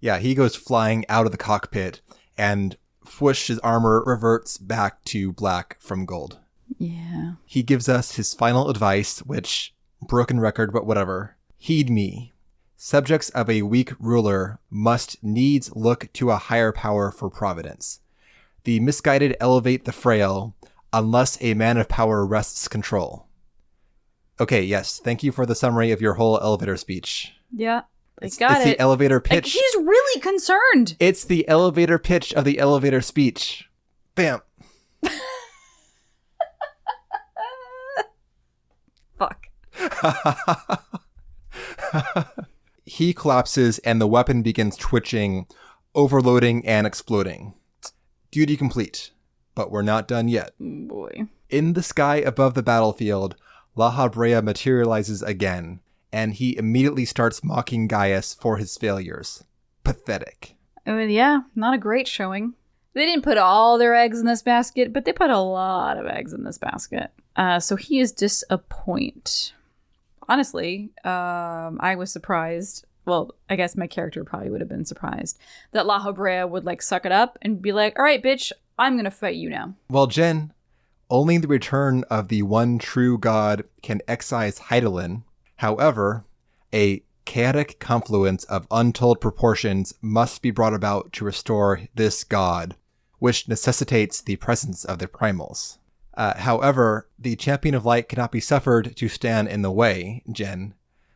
Yeah, he goes flying out of the cockpit, and whoosh, his armor reverts back to black from gold. Yeah. He gives us his final advice, which, broken record, but whatever. Heed me. Subjects of a weak ruler must needs look to a higher power for providence. The misguided elevate the frail, unless a man of power wrests control. Okay, yes, thank you for the summary of your whole elevator speech. Yeah, It's the elevator pitch. He's really concerned. It's the elevator pitch of the elevator speech. Bam. Fuck. He collapses and the weapon begins twitching, overloading, and exploding. Duty complete. But we're not done yet. Boy. In the sky above the battlefield, La Habrea materializes again, and he immediately starts mocking Gaius for his failures. Pathetic. I mean, yeah, not a great showing. They didn't put all their eggs in this basket, but they put a lot of eggs in this basket. So he is disappointed. Honestly, I was surprised. Well, I guess my character probably would have been surprised that La Habrea would like suck it up and be like, all right, bitch, I'm going to fight you now. Well, Jen, only the return of the one true god can excise Hydaelyn. However, a chaotic confluence of untold proportions must be brought about to restore this god, which necessitates the presence of the primals. However, the champion of light cannot be suffered to stand in the way, Jen.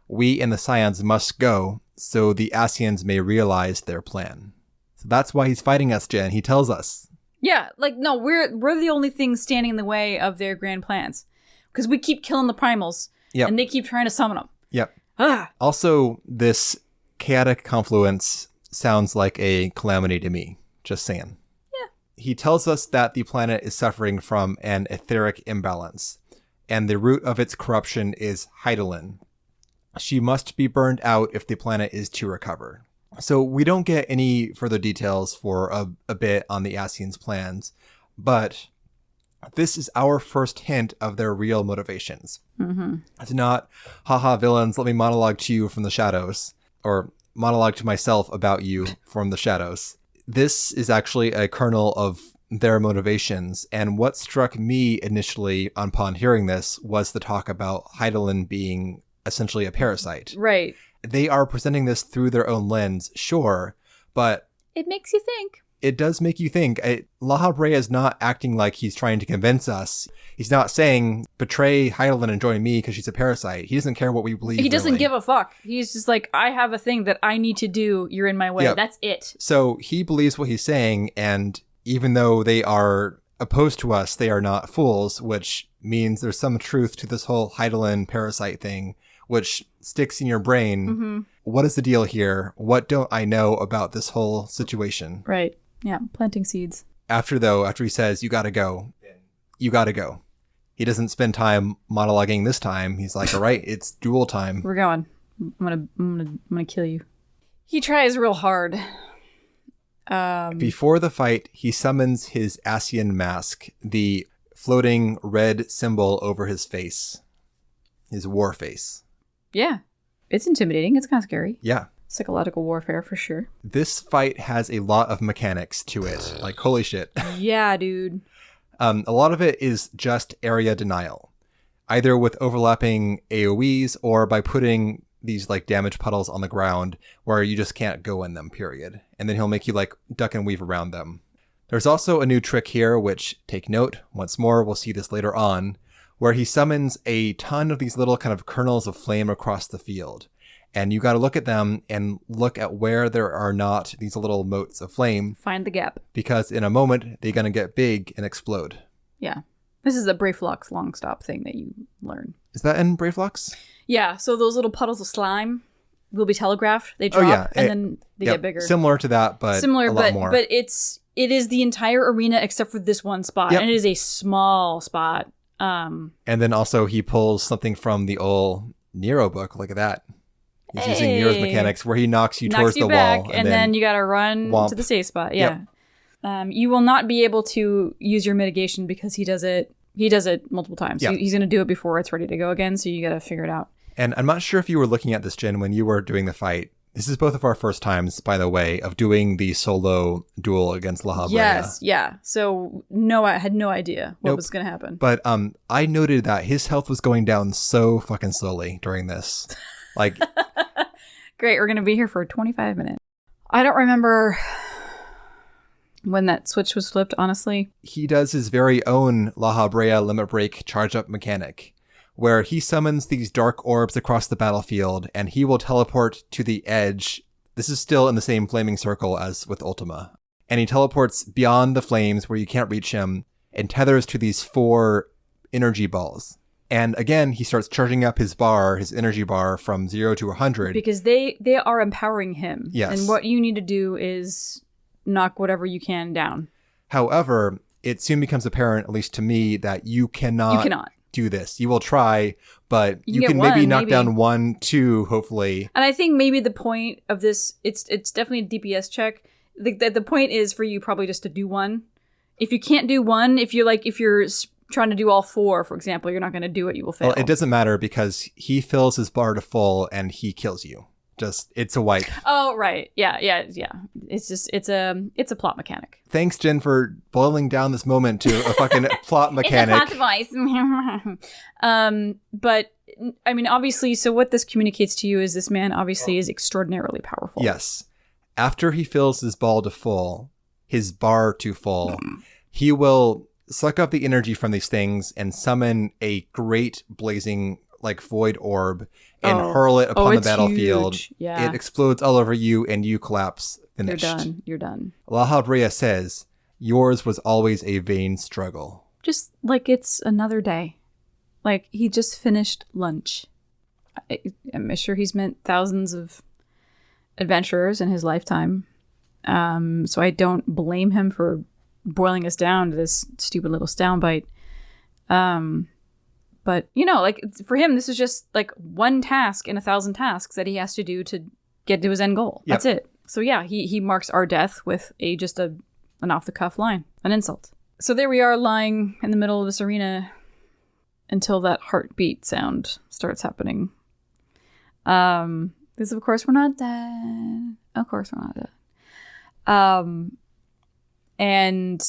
We and the Scions must go, so the Ascians may realize their plan. So that's why he's fighting us, Jen. He tells us. Yeah, like, no, we're the only things standing in the way of their grand plans. Because we keep killing the primals, and they keep trying to summon them. Yep. Ah. Also, this chaotic confluence sounds like a calamity to me. Just saying. Yeah. He tells us that the planet is suffering from an etheric imbalance, and the root of its corruption is Hydaelyn. She must be burned out if the planet is to recover. So we don't get any further details for a bit on the Ascians' plans, but this is our first hint of their real motivations. Mm-hmm. It's not, haha, villains, let me monologue to you from the shadows, or monologue to myself about you from the shadows. This is actually a kernel of their motivations, and what struck me initially upon hearing this was the talk about Hydaelyn being essentially a parasite. Right. They are presenting this through their own lens, sure, but it makes you think. It does make you think. La Brea is not acting like he's trying to convince us. He's not saying, betray Hydaelyn and join me because she's a parasite. He doesn't care what we believe. He doesn't give a fuck. He's just like, I have a thing that I need to do. You're in my way. Yep. That's it. So he believes what he's saying, and even though they are opposed to us, they are not fools, which means there's some truth to this whole Hydaelyn parasite thing, which sticks in your brain. Mm-hmm. What is the deal here? What don't I know about this whole situation? Right. Yeah, planting seeds. After he says, you gotta go. You gotta go. He doesn't spend time monologuing this time. He's like, all right, it's duel time. We're going. I'm gonna kill you. He tries real hard. Before the fight, he summons his Ascian mask, the floating red symbol over his face. His war face. Yeah. It's intimidating. It's kind of scary. Yeah. Psychological warfare for sure. This fight has a lot of mechanics to it. Like, holy shit. Yeah, dude. A lot of it is just area denial, either with overlapping AoEs or by putting these like damage puddles on the ground where you just can't go in them, period. And then he'll make you like duck and weave around them. There's also a new trick here, which, take note, once more, we'll see this later on, where he summons a ton of these little kind of kernels of flame across the field. And you got to look at them and look at where there are not these little motes of flame. Find the gap. Because in a moment, they're going to get big and explode. Yeah. This is a Brayflox long stop thing that you learn. Is that in Brayflox? Yeah. So those little puddles of slime will be telegraphed. They drop and then they get bigger. Similar to that, but a lot more. But it is the entire arena except for this one spot. Yep. And it is a small spot. And then also he pulls something from the old Nero book. Look at that. He's using Nero's mechanics where he knocks you towards the back, wall. And then you got to run to the safe spot. Yeah. Yep. You will not be able to use your mitigation because he does it multiple times. Yep. He's going to do it before it's ready to go again. So you got to figure it out. And I'm not sure if you were looking at this, Jen, when you were doing the fight. This is both of our first times, by the way, of doing the solo duel against La Brea. Yes, yeah. So I had no idea what was going to happen. But I noted that his health was going down so fucking slowly during this. Like, great, we're going to be here for 25 minutes. I don't remember when that switch was flipped, honestly. He does his very own La Brea limit break charge up mechanic, where he summons these dark orbs across the battlefield, and he will teleport to the edge. This is still in the same flaming circle as with Ultima. And he teleports beyond the flames where you can't reach him, and tethers to these 4 energy balls. And again, he starts charging up his energy bar from 0 to 100. Because they are empowering him. Yes. And what you need to do is knock whatever you can down. However, it soon becomes apparent, at least to me, that you cannot do this. You will try, but you can maybe knock down 1, 2, hopefully. And I think maybe the point of this, it's definitely a DPS check. The point is for you probably just to do 1. If you can't do 1, if you're trying to do all 4, for example, you're not going to do it. You will fail. Well, it doesn't matter because he fills his bar to full and he kills you. It's a wipe. Oh, right. Yeah. It's just, it's a plot mechanic. Thanks, Jen, for boiling down this moment to a fucking plot mechanic. It's a plot device. But, I mean, obviously, so what this communicates to you is this man obviously is extraordinarily powerful. Yes. After he fills his bar to full, he will suck up the energy from these things and summon a great blazing like void orb and hurl it upon the battlefield. Huge. Yeah. It explodes all over you and you collapse. Finished. You're done. La Habrea says, yours was always a vain struggle. Just like it's another day. Like he just finished lunch. I'm sure he's met thousands of adventurers in his lifetime. So I don't blame him for boiling us down to this stupid little soundbite. But, you know, like for him, this is just like one task in 1,000 tasks that he has to do to get to his end goal. Yep. That's it. So yeah, he marks our death with an off-the-cuff line, an insult. So there we are lying in the middle of this arena until that heartbeat sound starts happening. Because of course we're not dead. Of course we're not dead. And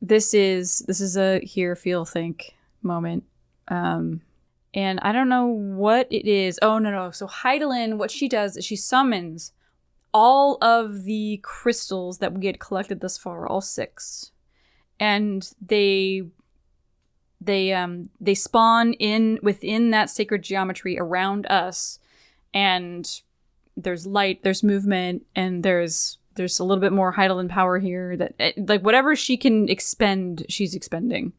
this is a hear, feel, think moment. And I don't know what it is. Oh, no. So Heidelin, what she does is she summons all of the crystals that we had collected thus far, all 6. And they spawn within that sacred geometry around us. And there's light, there's movement, and there's a little bit more Heidelin power here that like whatever she can expend, she's expending.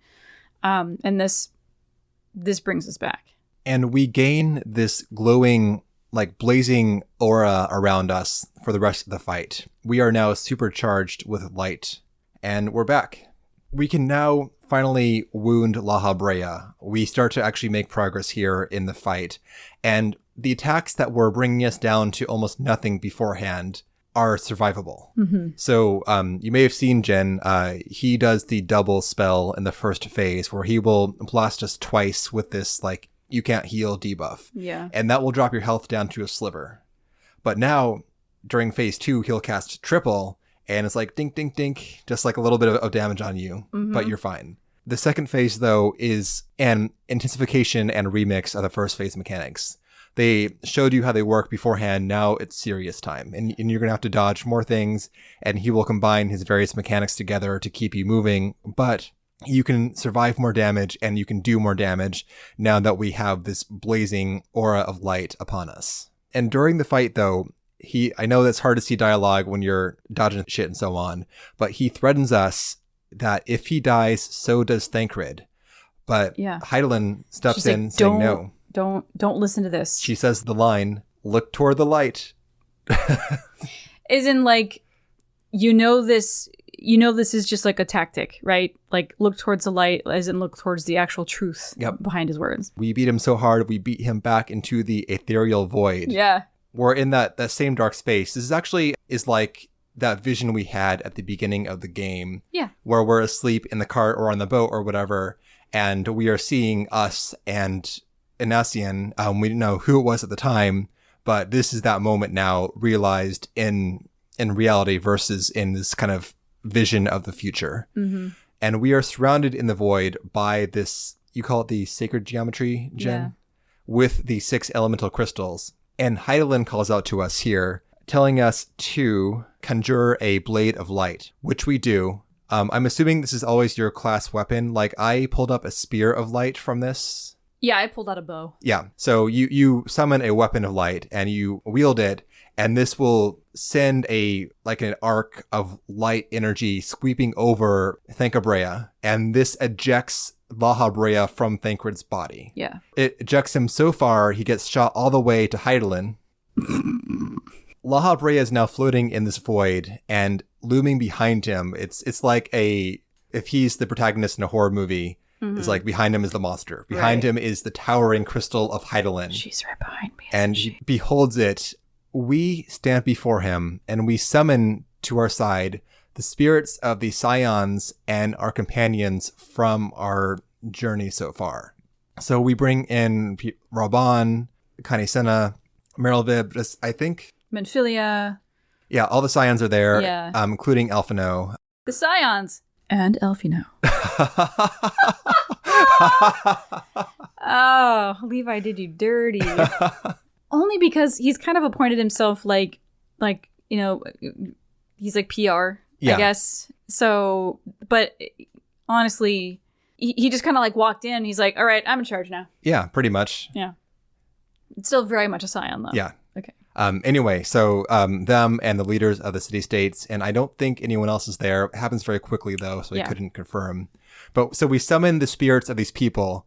And this brings us back. And we gain this glowing, like blazing aura around us for the rest of the fight. We are now supercharged with light. And we're back. We can now finally wound La Habrea. We start to actually make progress here in the fight. And the attacks that were bringing us down to almost nothing beforehand are survivable. Mm-hmm. So you may have seen Jen, he does the double spell in the first phase where he will blast us twice with this like you can't heal debuff. Yeah. And that will drop your health down to a sliver. But now during phase 2, he'll cast triple and it's like dink, dink, dink, just like a little bit of damage on you, but you're fine. The second phase though is an intensification and remix of the first phase mechanics. They showed you how they work beforehand. Now it's serious time. And you're going to have to dodge more things. And he will combine his various mechanics together to keep you moving. But you can survive more damage and you can do more damage now that we have this blazing aura of light upon us. And during the fight, though, I know that's hard to see dialogue when you're dodging shit and so on. But he threatens us that if he dies, so does Thancred. But Heidelin steps in saying no. Don't listen to this. She says the line, look toward the light. As in like, this is just like a tactic, right? Like look towards the light as in look towards the actual truth behind his words. We beat him so hard, we beat him back into the ethereal void. Yeah. We're in that same dark space. This is like that vision we had at the beginning of the game. Yeah. Where we're asleep in the cart or on the boat or whatever. And we are seeing us and Inacian, we didn't know who it was at the time, but this is that moment now realized in reality versus in this kind of vision of the future. Mm-hmm. And we are surrounded in the void by this, you call it the sacred geometry, Jen, with the 6 elemental crystals. And Heidelin calls out to us here, telling us to conjure a blade of light, which we do. I'm assuming this is always your class weapon. Like I pulled up a spear of light from this. Yeah, I pulled out a bow. Yeah. So you summon a weapon of light and you wield it, and this will send an arc of light energy sweeping over Thancabrea, and this ejects La Habrea from Thancred's body. Yeah. It ejects him so far he gets shot all the way to Heidelin. La Habrea is now floating in this void, and looming behind him, it's like if he's the protagonist in a horror movie, it's like behind him is the monster. Behind him is the towering crystal of Heidelin. She's right behind me. And he beholds it. We stand before him and we summon to our side the spirits of the Scions and our companions from our journey so far. So we bring in Raban, Kanisena, Merylvib, I think. Menphilia. Yeah, all the Scions are there, including Elfino. The Scions! And Elfino. Oh, Levi did you dirty. Only because he's kind of appointed himself like he's like PR, I guess. So, but honestly, he just kind of like walked in. He's like, all right, I'm in charge now. Yeah, pretty much. Yeah. It's still very much a scion, though. Yeah. Okay. Anyway, so them and the leaders of the city-states, and I don't think anyone else is there. It happens very quickly, though, so I couldn't confirm. But so we summon the spirits of these people.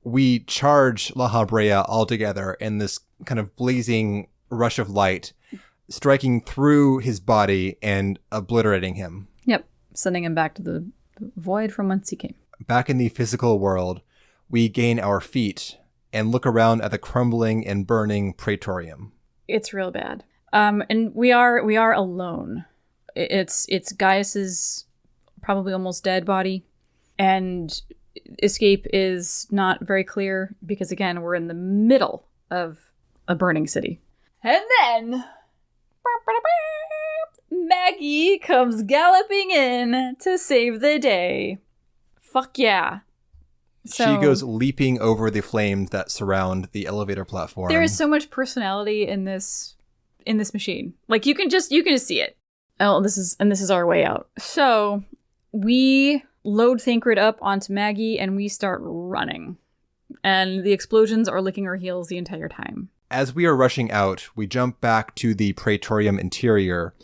We charge La Habrea all together in this kind of blazing rush of light, striking through his body and obliterating him. Yep. Sending him back to the void from whence he came. Back in the physical world, we gain our feet and look around at the crumbling and burning Praetorium. It's real bad. And we are alone. It's Gaius's probably almost dead body, and escape is not very clear because, again, we're in the middle of a burning city. And then Maggie comes galloping in to save the day. Fuck yeah. So, she goes leaping over the flames that surround the elevator platform. There is so much personality in this machine. Like you can just see it. Oh, this is our way out. So we load Thancred up onto Maggie and we start running. And the explosions are licking our heels the entire time. As we are rushing out, we jump back to the Praetorium interior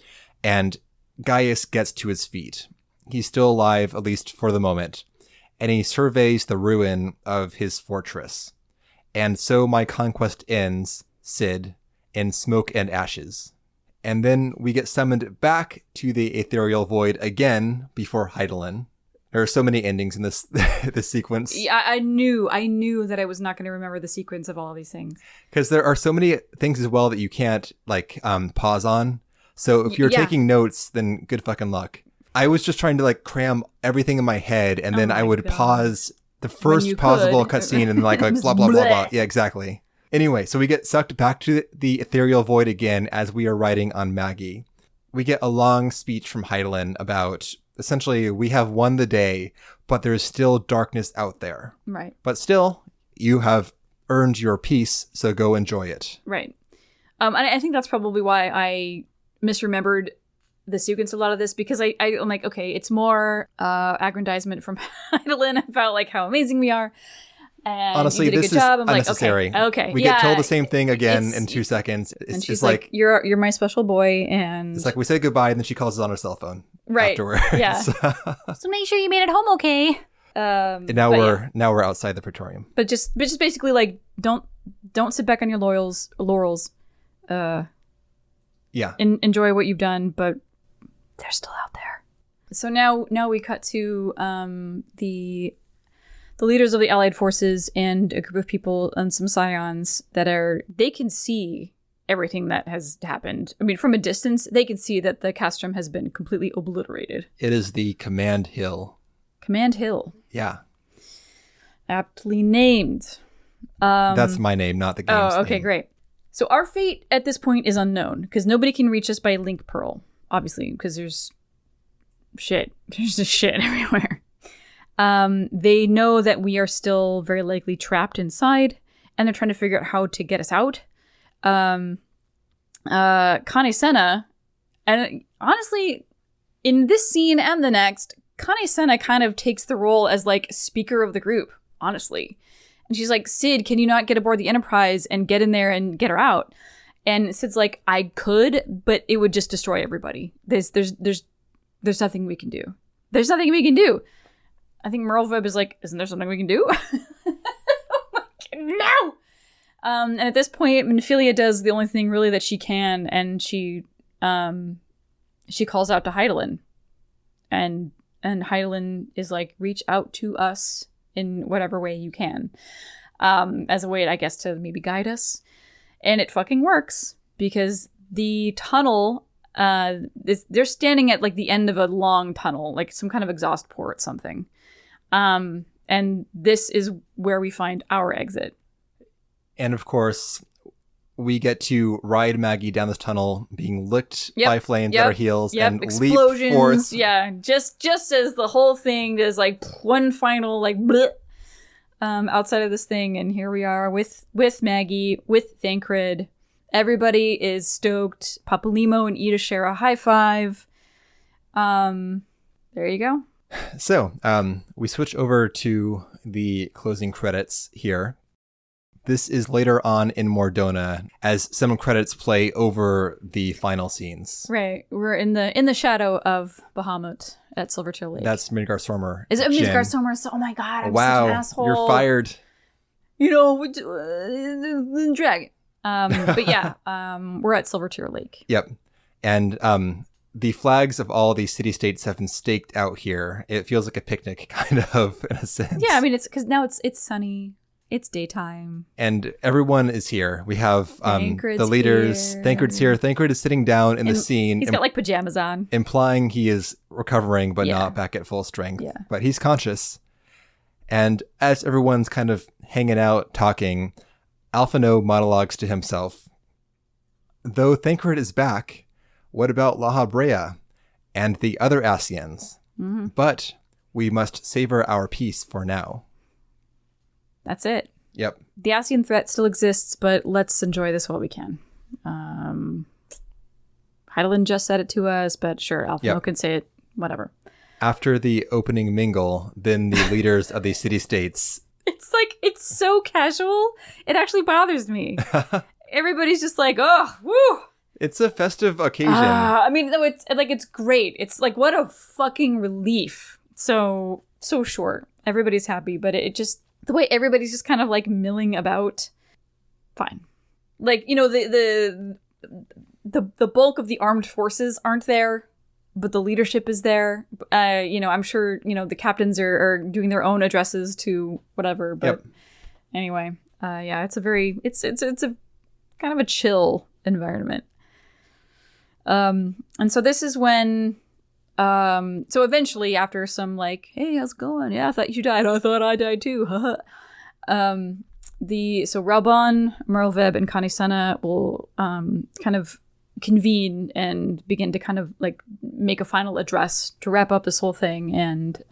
and Gaius gets to his feet. He's still alive, at least for the moment. And he surveys the ruin of his fortress. And so my conquest ends, Cid, in smoke and ashes. And then we get summoned back to the ethereal void again before Hydaelyn. There are so many endings in this this sequence. Yeah, I knew that I was not going to remember the sequence of all of these things. Because there are so many things as well that you can't pause on. So if you're taking notes, then good fucking luck. I was just trying to cram everything in my head, and then I would pause the first pausable cutscene and like blah, blah, blah, blah. Yeah, exactly. Anyway, so we get sucked back to the ethereal void again as we are riding on Maggie. We get a long speech from Hydaelyn about, essentially, we have won the day, but there's still darkness out there. Right. But still, you have earned your peace, so go enjoy it. Right. And I think that's probably why I misremembered the sequence a lot of this, because I'm like, okay, it's more aggrandizement from Hydaelyn about how amazing we are. And honestly, you did a this good job. is I'm unnecessary. Okay. We get told the same thing again in 2 seconds. And she's like, you're my special boy, and it's like we say goodbye, and then she calls us on her cell phone afterwards. Yeah. So make sure you made it home okay. And now we're outside the Praetorium. But just basically don't sit back on your laurels. Yeah. Enjoy what you've done, but they're still out there. So now we cut to the leaders of the Allied forces and a group of people and some scions they can see everything that has happened. I mean, from a distance, they can see that the castrum has been completely obliterated. It is the Command Hill. Command Hill. Yeah. Aptly named. That's my name, not the game's Oh, okay, name. great. So our fate at this point is unknown, because nobody can reach us by link pearl, obviously, because there's shit. There's just shit everywhere. They know that we are still very likely trapped inside, and they're trying to figure out how to get us out. Kane Senna, and honestly, in this scene and the next, Kane Senna kind of takes the role as speaker of the group, honestly. And she's like, Cid, can you not get aboard the Enterprise and get in there and get her out? And Cid's like, I could, but it would just destroy everybody. There's nothing we can do. There's nothing we can do. I think Merlveb is like, isn't there something we can do? No! And at this point, Minfilia does the only thing really that she can, and she calls out to Hydaelyn. And Hydaelyn is like, reach out to us in whatever way you can. As a way, I guess, to maybe guide us. And it fucking works, because the tunnel, they're standing at the end of a long tunnel, some kind of exhaust port, something. And this is where we find our exit. And of course, we get to ride Maggie down this tunnel, being licked by flames at our heels, and explosions, leap forth. Yeah, just as the whole thing does one final bleh, outside of this thing, and here we are with Maggie, with Thancred. Everybody is stoked. Papalimo and Ida share a high five. There you go. So we switch over to the closing credits here. This is later on in Mordona as some credits play over the final scenes. Right. We're in the shadow of Bahamut at Silvertail Lake. That's Midgar Stormer. Is it Midgar Stormer? Oh my god, I'm such an asshole. You're fired. You know, dragon. But yeah, we're at Silvertail Lake. Yep. And the flags of all these city-states have been staked out here. It feels like a picnic, kind of, in a sense. Yeah, I mean, it's because now it's sunny. It's daytime. And everyone is here. We have Thancred's the leaders. here. Thancred's here. Thancred is sitting down in the scene. He's got like pajamas on. Implying he is recovering, but not back at full strength. Yeah. But he's conscious. And as everyone's kind of hanging out, talking, Alphino monologues to himself. Though Thancred is back, what about La Habrea and the other Asians? Mm-hmm. But we must savor our peace for now. That's it. Yep. The Asian threat still exists, but let's enjoy this while we can. Heidelin just said it to us, but sure, Alphino can say it, whatever. After the opening mingle, then the leaders of the city-states... It's so casual, it actually bothers me. Everybody's just like, oh, woo! It's a festive occasion. I mean, no, it's great. It's like, what a fucking relief. So short. Everybody's happy, but it just... The way everybody's just kind of like milling about, fine. Like, you know, the bulk of the armed forces aren't there, but the leadership is there. You know, I'm sure, you know, the captains are doing their own addresses to whatever. But anyway, yeah, it's a kind of a chill environment. And so this is when. So eventually after some like, hey, how's it going? Yeah, I thought you died. I thought I died too. So Raubon, Merlveb, and Kanisena will kind of convene and begin to kind of like make a final address to wrap up this whole thing and,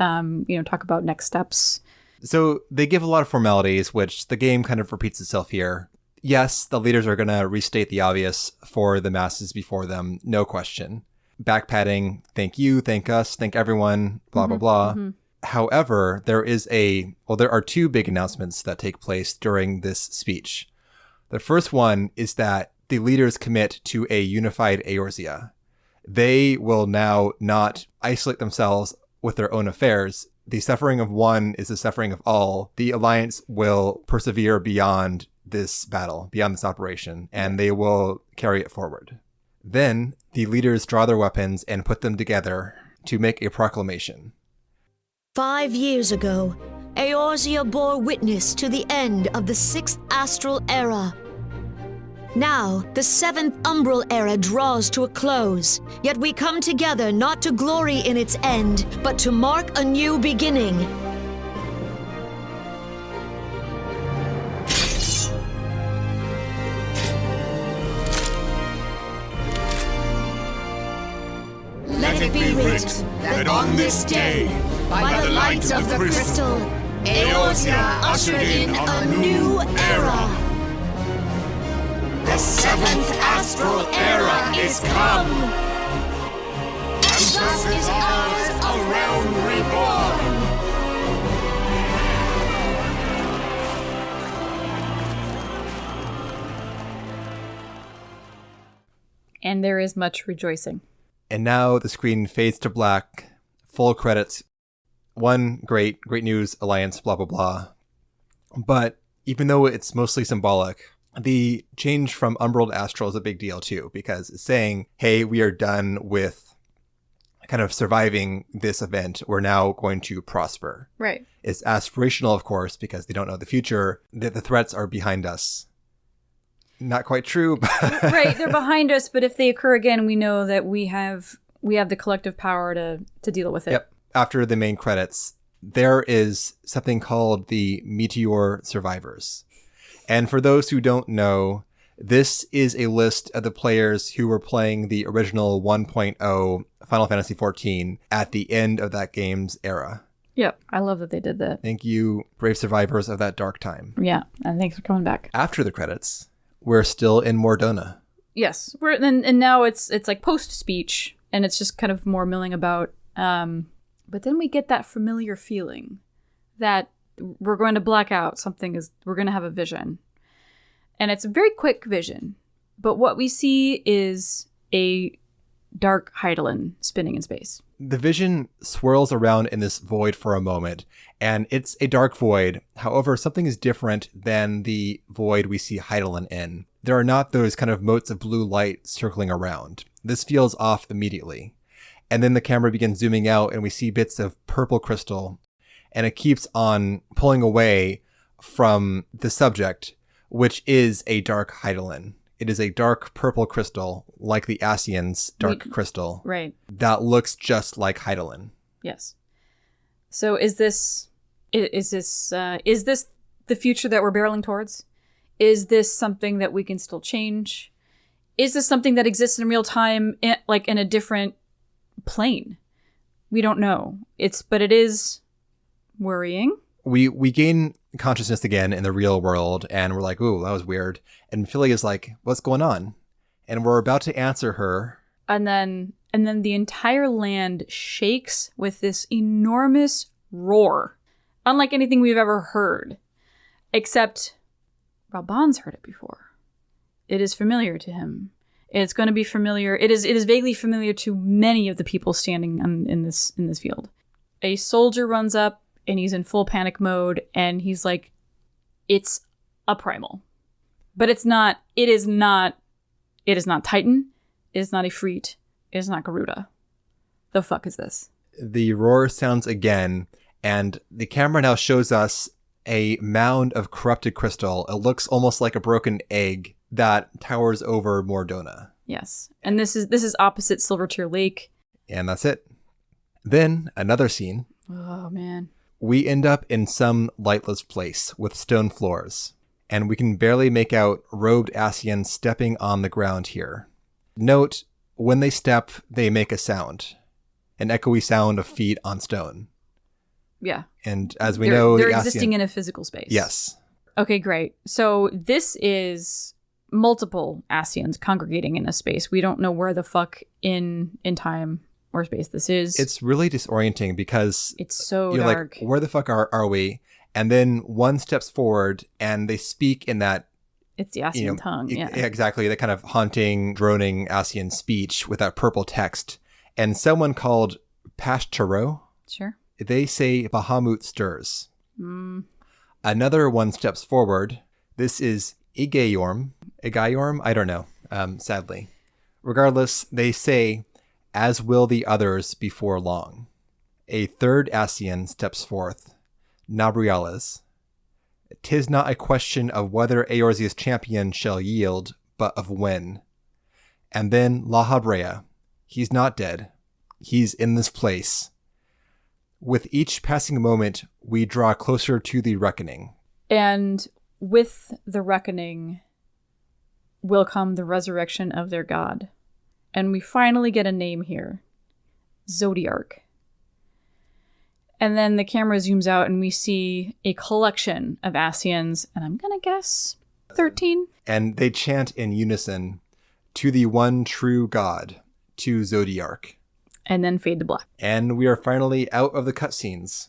you know, talk about next steps. So they give a lot of formalities, which the game kind of repeats itself here. Yes, the leaders are going to restate the obvious for the masses before them, no question. Backpatting, thank you, thank us, thank everyone, blah, blah, blah. Mm-hmm. However, there are two big announcements that take place during this speech. The first one is that the leaders commit to a unified Eorzea. They will now not isolate themselves with their own affairs. The suffering of one is the suffering of all. The Alliance will persevere beyond this battle, beyond this operation, and they will carry it forward. Then, the leaders draw their weapons and put them together to make a proclamation. 5 years ago, Eorzea bore witness to the end of the 6th Astral Era. Now, the 7th Umbral Era draws to a close, yet we come together not to glory in its end, but to mark a new beginning. Let it be writ that on this day, by the light of the crystal, Eorzea ushered in a new era. The 7th Astral Era is come, and thus is ours a Realm Reborn. And there is much rejoicing. And now the screen fades to black, full credits. One, great news, Alliance, blah, blah, blah. But even though it's mostly symbolic, the change from Umbral to Astral is a big deal too, because it's saying, hey, we are done with kind of surviving this event. We're now going to prosper. Right. It's aspirational, of course, because they don't know the future, that the threats are behind us. Not quite true. But right, they're behind us, but if they occur again, we know that we have the collective power to deal with it. Yep. After the main credits, there is something called the Meteor Survivors. And for those who don't know, this is a list of the players who were playing the original 1.0 Final Fantasy XIV at the end of that game's era. Yep, I love that they did that. Thank you, brave survivors of that dark time. Yeah, and thanks for coming back. After the credits, we're still in Mordona. Yes, and now it's like post speech, and it's just kind of more milling about. But then we get that familiar feeling that we're going to black out. We're going to have a vision. And it's a very quick vision. But what we see is a dark Heidelin spinning in space. The vision swirls around in this void for a moment, and it's a dark void. However, something is different than the void we see Heidelin in. There are not those kind of motes of blue light circling around. This feels off immediately. And then the camera begins zooming out, and we see bits of purple crystal, and it keeps on pulling away from the subject, which is a dark Heidelin. It is a dark purple crystal, like the Ascian's dark crystal. Right. That looks just like Heidelin. Yes. So is this the future that we're barreling towards? Is this something that we can still change? Is this something that exists in real time, like in a different plane? We don't know. But it is worrying. We gain consciousness again in the real world, and we're like, ooh, that was weird. And Philly is like, what's going on? And we're about to answer her. And then the entire land shakes with this enormous roar, unlike anything we've ever heard. Except Raban's heard it before. It is familiar to him. It's going to be familiar. It is vaguely familiar to many of the people standing in this field. A soldier runs up, and he's in full panic mode, and he's like, it's a primal. But it is not Titan, it is not Ifrit, it is not Garuda. The fuck is this? The roar sounds again, and the camera now shows us a mound of corrupted crystal. It looks almost like a broken egg that towers over Mordona. Yes. And this is opposite Silvertear Lake. And that's it. Then another scene. Oh, man. We end up in some lightless place with stone floors, and we can barely make out robed Ascians stepping on the ground here. Note, when they step, they make a sound, an echoey sound of feet on stone. Yeah. And as we know, they're existing in a physical space. Yes. Okay, great. So this is multiple Ascians congregating in a space. We don't know where the fuck in time or space this is. It's really disorienting because it's so you're dark. Like, where the fuck are we? And then one steps forward and they speak in that, it's the Ascian tongue. Yeah, exactly. That kind of haunting, droning Ascian speech with that purple text. And someone called Pashtaro. Sure. They say Bahamut stirs. Another one steps forward. This is Igayorm. I don't know. Sadly. Regardless, they say, as will the others before long. A third Ascian steps forth, Nabriales. 'Tis not a question of whether Eorzea's champion shall yield, but of when. And then La Habrea. He's not dead. He's in this place. With each passing moment, we draw closer to the reckoning. And with the reckoning will come the resurrection of their god. And we finally get a name here. Zodiark. And then the camera zooms out and we see a collection of Ascians, and I'm gonna guess 13. And they chant in unison, to the one true god, to Zodiark. And then fade to black. And we are finally out of the cutscenes.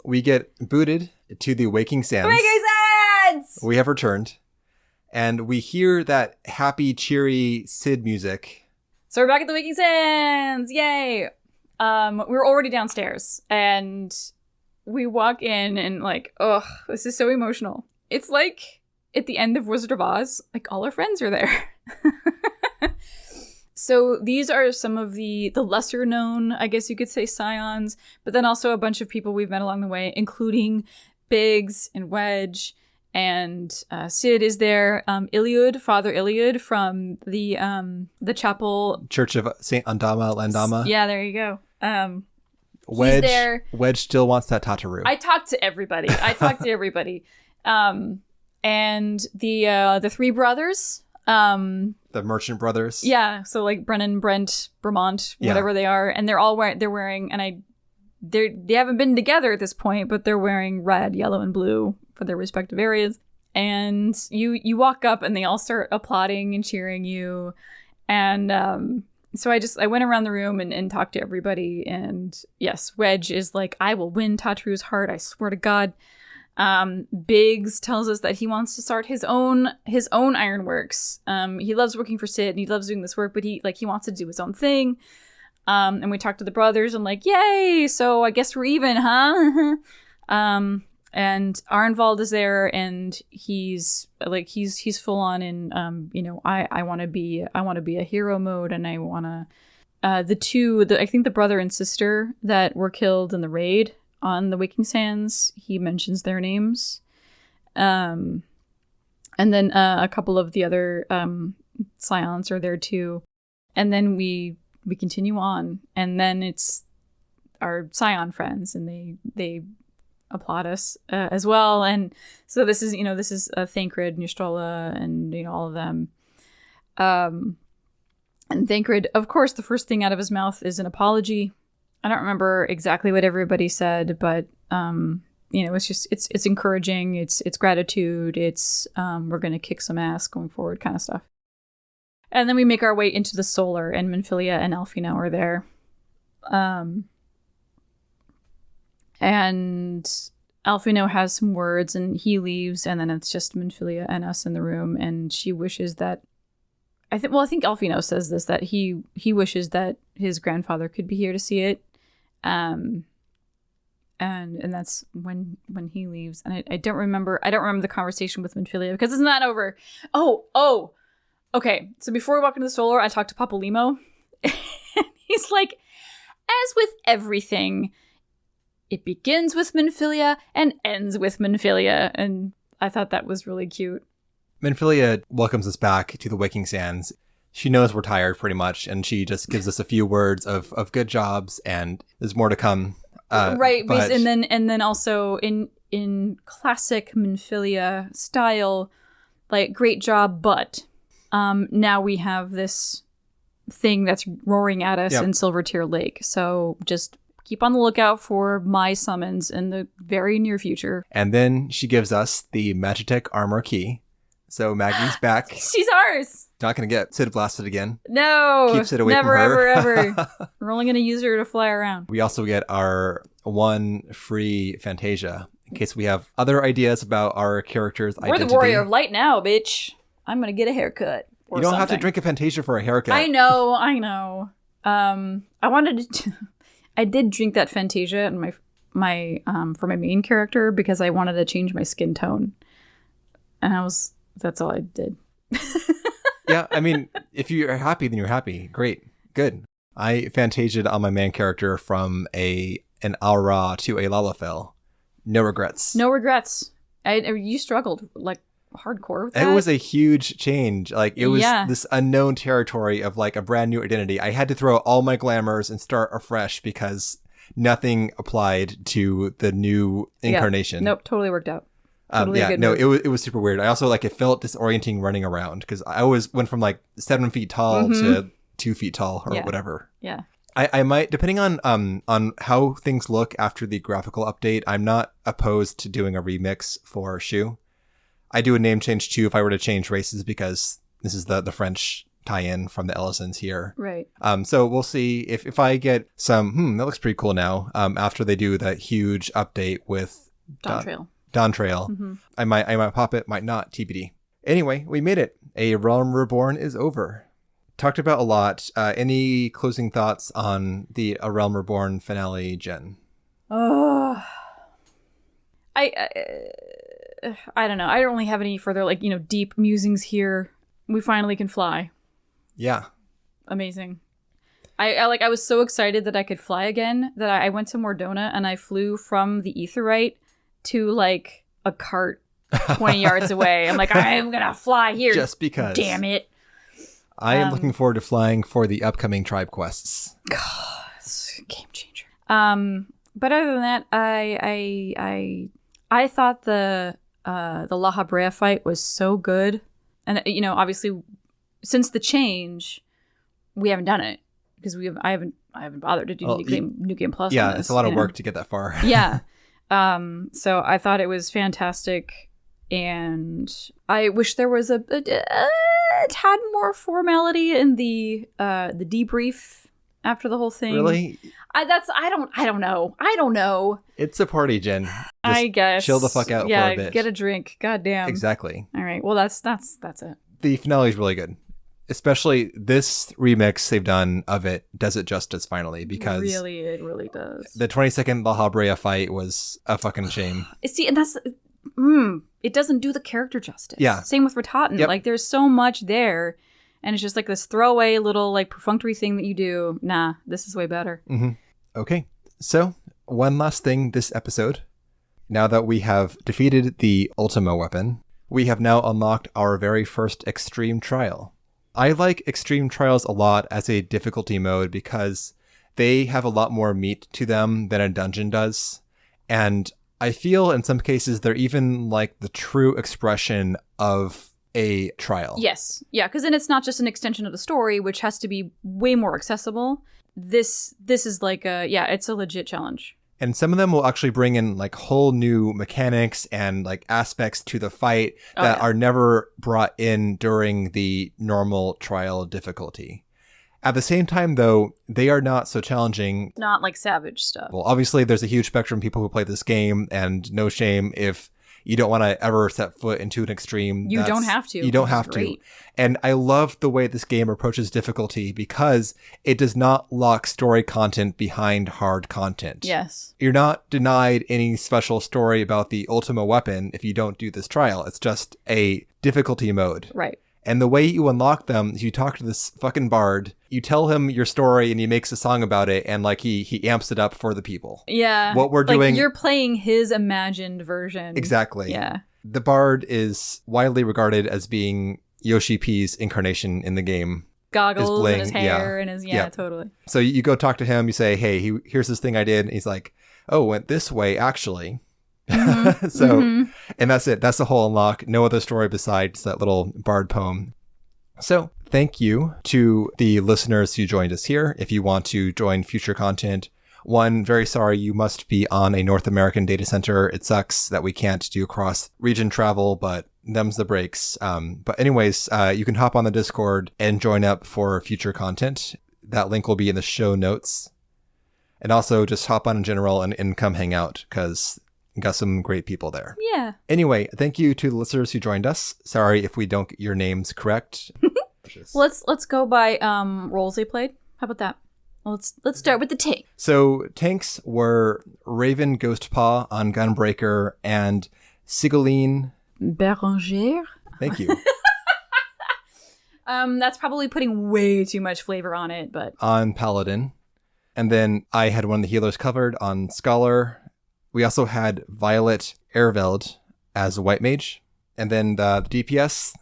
We get booted to the Waking Sands. Waking Sands! We have returned. And we hear that happy, cheery Sid music. So we're back at the Waking Sands! Yay! We're already downstairs. And we walk in and like, ugh, this is so emotional. It's like at the end of Wizard of Oz, like all our friends are there. So these are some of the lesser known, I guess you could say, Scions, but then also a bunch of people we've met along the way, including Biggs and Wedge, and Sid is there. Iliud, Father Iliud from the chapel. Church of St. Andama Landama. Yeah, there you go. Wedge, he's there. Wedge still wants that Tataru. I talked to everybody. And the three brothers. The Merchant Brothers. Yeah, so like Brennan, Brent, Bremont, whatever they are, and they're all wearing, and they haven't been together at this point, but they're wearing red, yellow, and blue for their respective areas. And you walk up, and they all start applauding and cheering you, and So I went around the room and talked to everybody, and yes, Wedge is like, I will win Tatru's heart, I swear to God. Biggs tells us that he wants to start his own ironworks. He loves working for Sid and he loves doing this work, but he wants to do his own thing. And we talked to the brothers and like, yay, so I guess we're even, huh? And Arnvald is there, and he's full on in I want to be a hero mode, and I want to I think the brother and sister that were killed in the raid on the Waking Sands, he mentions their names. And then a couple of the other Scions are there too. And then we continue on, and then it's our Scion friends, and they applaud us as well. And so this is Thancred, Nystrola, and all of them. And Thancred, of course, the first thing out of his mouth is an apology. I don't remember exactly what everybody said, but it's just it's encouraging, it's gratitude, it's we're gonna kick some ass going forward kind of stuff. And then we make our way into the Solar, and Minfilia and Alfino are there. And Alfino has some words, and he leaves, and then it's just Minfilia and us in the room, and she wishes that I think Alfino says this, that he wishes that his grandfather could be here to see it. And that's when he leaves. And I don't remember the conversation with Minfilia because it's not over. Oh. Okay. So before we walk into the Solar, I talked to Papa Limo. He's like, as with everything, it begins with Minfilia and ends with Minfilia. And I thought that was really cute. Minfilia welcomes us back to the Waking Sands. She knows we're tired pretty much, and she just gives us a few words of good jobs, and there's more to come. Right, and then also in classic Minfilia style, like, great job, but now we have this thing that's roaring at us in Silvertear Lake. So just keep on the lookout for my summons in the very near future. And then she gives us the Magitech armor key. So Maggie's back. She's ours. Not going to get Sid blasted again. No. Keep Sid away never, from her. Ever. We're only going to use her to fly around. We also get our one free Fantasia in case we have other ideas about our character's identity. We're the Warrior of Light now, bitch. I'm going to get a haircut. You don't have to drink a Fantasia for a haircut. I know. I did drink that Fantasia in my for my main character because I wanted to change my skin tone. And that's all I did. Yeah, I mean, if you're happy, then you're happy. Great. Good. I Fantasia'd on my main character from an Aura to a Lalafell. No regrets. No regrets. You struggled, like, hardcore with that. It was a huge change. Like, it was this unknown territory of, like, a brand new identity. I had to throw out all my glamours and start afresh because nothing applied to the new incarnation. Nope, totally worked out. It was super weird. I also, like, it felt disorienting running around because I always went from, like, 7 feet tall to 2 feet tall or whatever. Yeah. I might, depending on how things look after the graphical update, I'm not opposed to doing a remix for Shu. I do a name change too if I were to change races because this is the French tie-in from the Ellisons here. Right. So we'll see if I get some, that looks pretty cool now, after they do that huge update with Dawn Trail. Mm-hmm. I might pop it, might not, TBD. Anyway, we made it. A Realm Reborn is over. Talked about a lot. Any closing thoughts on the A Realm Reborn finale, Jen? Oh, I don't know. I don't really have any further, like, deep musings here. We finally can fly. Yeah. Amazing. I was so excited that I could fly again that I went to Mordona and I flew from the Aetheryte to, like, a cart 20 yards away. I'm like, I'm gonna fly here. Just because. Damn it. I am looking forward to flying for the upcoming tribe quests. God, it's a game changer. But other than that, I thought the La Habrea fight was so good, and obviously, since the change, we haven't done it because I haven't bothered to do new game plus. Yeah, it's a lot of work to get that far. Yeah. So I thought it was fantastic, and I wish there was a it had more formality in the debrief after the whole thing. Really? I don't know. It's a party, Jen. I guess. Chill the fuck out for a bit. Get a drink. God damn. Exactly. All right. Well, that's it. The finale is really good. Especially this remix they've done of it does it justice finally, because it really does. The 20-second La Habrea fight was a fucking shame. See, and that's it doesn't do the character justice. Yeah. Same with Ratatan. Yep. Like there's so much there, and it's just like this throwaway little like perfunctory thing that you do. Nah, this is way better. Mm-hmm. Okay. So one last thing this episode. Now that we have defeated the Ultima weapon, we have now unlocked our very first extreme trial. I like extreme trials a lot as a difficulty mode because they have a lot more meat to them than a dungeon does. And I feel in some cases they're even like the true expression of a trial. Yes. Yeah, because then it's not just an extension of the story, which has to be way more accessible. This is like it's a legit challenge. And some of them will actually bring in like whole new mechanics and like aspects to the fight that are never brought in during the normal trial difficulty. At the same time, though, they are not so challenging. Not like Savage stuff. Well, obviously, there's a huge spectrum of people who play this game, and no shame if you don't want to ever set foot into an extreme. You don't have to. You don't have to. And I love the way this game approaches difficulty because it does not lock story content behind hard content. Yes. You're not denied any special story about the Ultima weapon if you don't do this trial. It's just a difficulty mode. Right. And the way you unlock them is you talk to this fucking bard, you tell him your story, and he makes a song about it, and like he amps it up for the people. Yeah. What we're like doing... You're playing his imagined version. Exactly. Yeah. The bard is widely regarded as being Yoshi P's incarnation in the game. Goggles and his hair and his... Yeah, totally. So you go talk to him, you say, hey, here's this thing I did, and he's like, oh, went this way, actually. Mm-hmm. And that's it. That's the whole unlock. No other story besides that little bard poem. So thank you to the listeners who joined us here. If you want to join future content, one, very sorry, you must be on a North American data center. It sucks that we can't do cross region travel, but them's the breaks. But anyways, you can hop on the Discord and join up for future content. That link will be in the show notes. And also just hop on in general and come hang out because got some great people there. Yeah. Anyway, thank you to the listeners who joined us. Sorry if we don't get your names correct. Let's go by roles they played. How about that? Well, let's start with the tank. So tanks were Raven Ghostpaw on Gunbreaker and Sigolene Bérangère. Thank you. That's probably putting way too much flavor on it, but on Paladin. And then I had one of the healers covered on Scholar. We also had Violet Erveld as a White Mage. And then the DPS,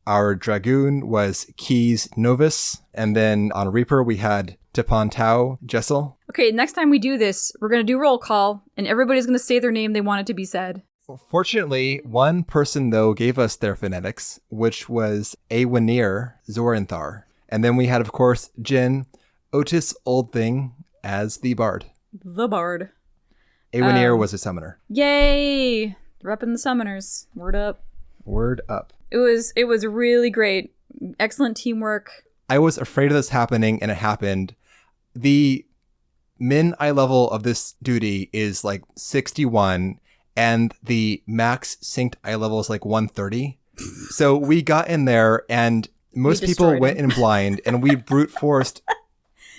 our Dragoon was Keys Novus. And then on Reaper, we had Tipon Tau Jessel. Okay, next time we do this, we're going to do roll call, and everybody's going to say their name they want it to be said. Fortunately, one person, though, gave us their phonetics, which was Awenir Zoranthar. And then we had, of course, Jin Otis Oldthing as the Bard. The Bard. Awenir was a summoner. Yay! Repping the summoners. Word up. Word up. It was really great. Excellent teamwork. I was afraid of this happening, and it happened. The min eye level of this duty is like 61, and the max synced eye level is like 130. So we got in there, and most people went in blind, and we brute forced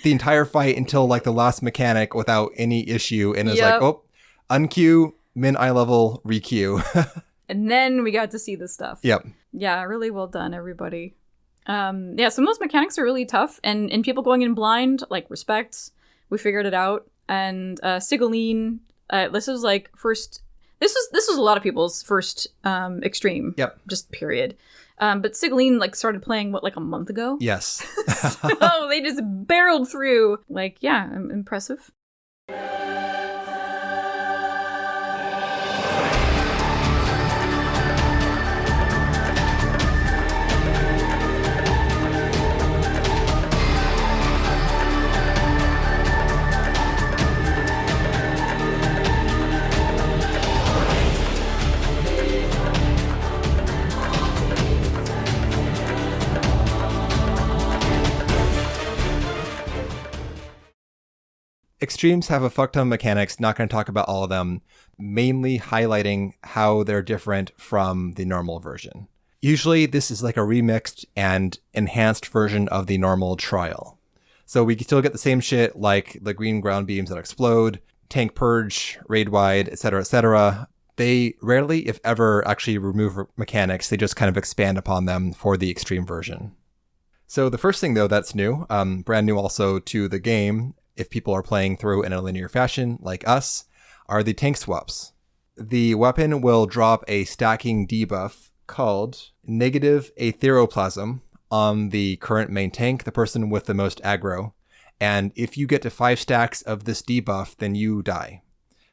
the entire fight until like the last mechanic without any issue. And it was like, oh, unqueue, min eye level, requeue. And then we got to see the stuff. Yep. Yeah, really well done, everybody. Some of those mechanics are really tough, and people going in blind, like, respect. We figured it out. And Sigolene, this was like first. This was a lot of people's first extreme. Yep. Just period. But Sigolene like started playing like a month ago. Yes. So they just barreled through. Like, yeah, impressive. Extremes have a fuck ton of mechanics, not going to talk about all of them, mainly highlighting how they're different from the normal version. Usually this is like a remixed and enhanced version of the normal trial. So we can still get the same shit like the green ground beams that explode, tank purge, raid wide, etc., etc. They rarely, if ever, actually remove mechanics. They just kind of expand upon them for the extreme version. So the first thing, though, that's new, brand new also to the game, if people are playing through in a linear fashion like us, are the tank swaps. The weapon will drop a stacking debuff called Negative Aetheroplasm on the current main tank, the person with the most aggro. And if you get to 5 stacks of this debuff, then you die.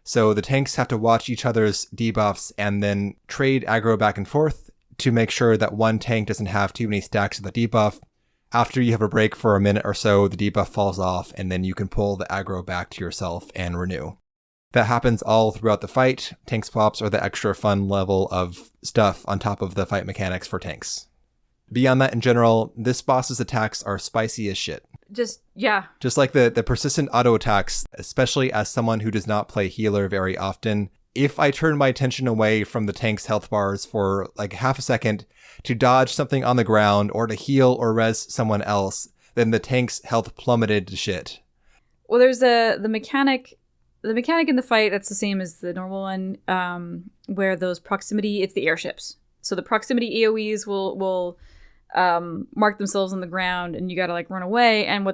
So the tanks have to watch each other's debuffs and then trade aggro back and forth to make sure that one tank doesn't have too many stacks of the debuff. After you have a break for a minute or so, the debuff falls off, and then you can pull the aggro back to yourself and renew. That happens all throughout the fight. Tank swaps are the extra fun level of stuff on top of the fight mechanics for tanks. Beyond that, in general, this boss's attacks are spicy as shit. Just like the persistent auto attacks, especially as someone who does not play healer very often. If I turn my attention away from the tank's health bars for like half a second to dodge something on the ground or to heal or res someone else, then the tank's health plummeted to shit. Well, there's the mechanic in the fight that's the same as the normal one, where those proximity, it's the airships. So the proximity AoEs will mark themselves on the ground, and you gotta like run away. And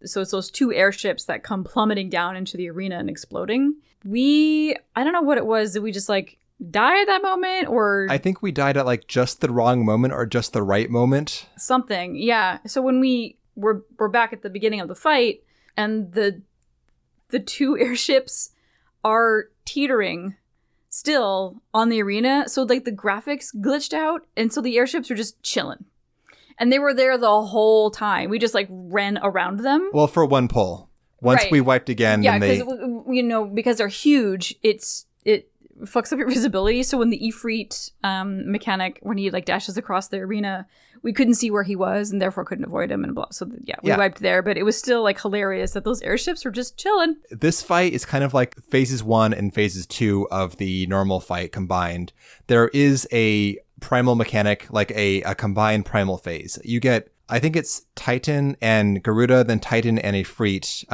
so it's those 2 airships that come plummeting down into the arena and exploding. I don't know what it was. Did we just like die at that moment, or? I think we died at like just the wrong moment or just the right moment. Something, yeah. So when we're back at the beginning of the fight, and the 2 airships are teetering still on the arena. So like the graphics glitched out, and so the airships are just chilling. And they were there the whole time. We just like ran around them. Well, for one pull. Once we wiped again, yeah, then because they're huge, it fucks up your visibility. So when the Ifrit mechanic, when he like dashes across the arena, we couldn't see where he was and therefore couldn't avoid him and blah. So we wiped there, but it was still like hilarious that those airships were just chilling. This fight is kind of like phases 1 and phases 2 of the normal fight combined. There is a primal mechanic, like a combined primal phase. You get, I think it's Titan and Garuda, then Titan and Ifrit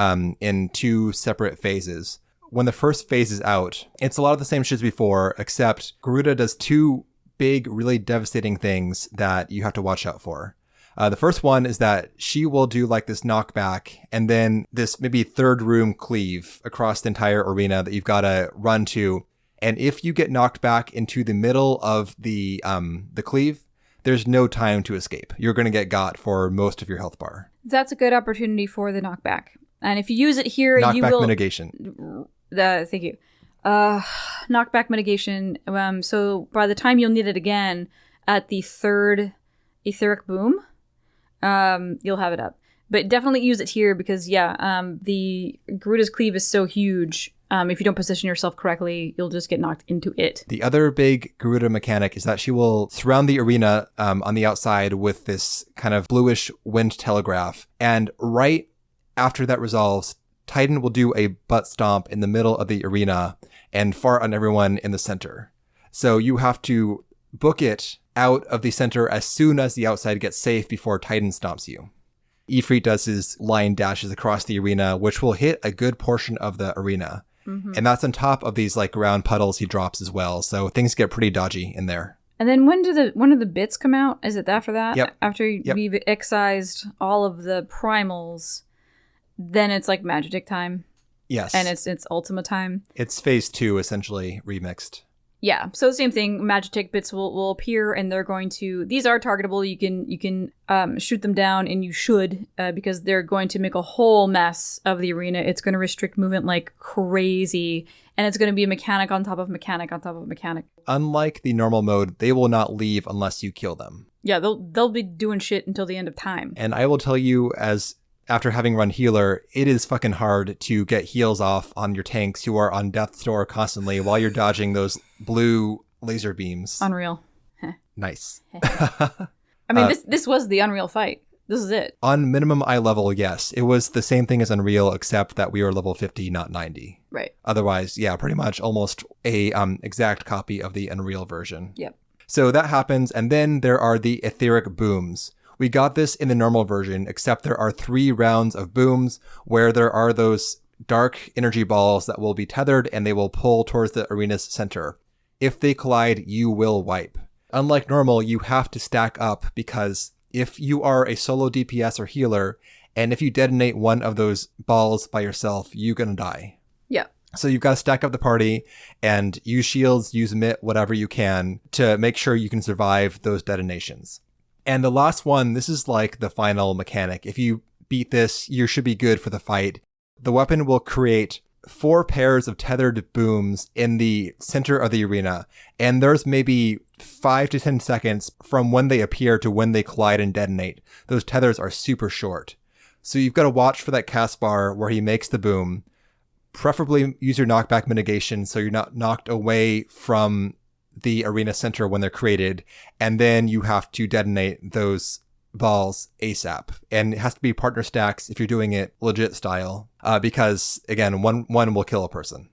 in 2 separate phases. When the first phase is out, it's a lot of the same shit as before, except Garuda does 2 big, really devastating things that you have to watch out for. The first one is that she will do like this knockback and then this maybe 3rd room cleave across the entire arena that you've got to run to. And if you get knocked back into the middle of the cleave, there's no time to escape. You're going to get got for most of your health bar. That's a good opportunity for the knockback. And if you use it here, you will... Knockback mitigation. Thank you. Knockback mitigation. So by the time you'll need it again at the 3rd etheric boom, you'll have it up. But definitely use it here because, the Garuda's cleave is so huge. If you don't position yourself correctly, you'll just get knocked into it. The other big Garuda mechanic is that she will surround the arena on the outside with this kind of bluish wind telegraph. And right after that resolves, Titan will do a butt stomp in the middle of the arena and fart on everyone in the center. So you have to book it out of the center as soon as the outside gets safe before Titan stomps you. Ifrit does his line dashes across the arena, which will hit a good portion of the arena. Mm-hmm. And that's on top of these like ground puddles he drops as well. So things get pretty dodgy in there. And then when do the bits come out? Is it after that? Yep. After we've excised all of the primals, then it's like Magic time. Yes. And it's Ultima time. It's phase 2 essentially remixed. Yeah, so same thing. Magitek bits will appear, and they're going to. These are targetable. You can shoot them down, and you should because they're going to make a whole mess of the arena. It's going to restrict movement like crazy, and it's going to be a mechanic on top of mechanic on top of mechanic. Unlike the normal mode, they will not leave unless you kill them. Yeah, they'll be doing shit until the end of time. And I will tell you, as after having run healer, it is fucking hard to get heals off on your tanks who are on death's door constantly while you're dodging those blue laser beams. Unreal. Nice. I mean, this was the Unreal fight. This is it. On minimum eye level, yes. It was the same thing as Unreal, except that we were level 50, not 90. Right. Otherwise, yeah, pretty much almost a exact copy of the Unreal version. Yep. So that happens, and then there are the etheric booms. We got this in the normal version, except there are 3 rounds of booms where there are those dark energy balls that will be tethered and they will pull towards the arena's center. If they collide, you will wipe. Unlike normal, you have to stack up because if you are a solo DPS or healer, and if you detonate one of those balls by yourself, you're going to die. Yeah. So you've got to stack up the party and use shields, use mitt, whatever you can to make sure you can survive those detonations. And the last one, this is like the final mechanic. If you beat this, you should be good for the fight. The weapon will create 4 pairs of tethered booms in the center of the arena, and there's maybe 5 to 10 seconds from when they appear to when they collide and detonate. Those tethers are super short. So you've got to watch for that cast bar where he makes the boom. Preferably use your knockback mitigation so you're not knocked away from the arena center when they're created, and then you have to detonate those balls ASAP. And it has to be partner stacks if you're doing it legit style, because again, one will kill a person.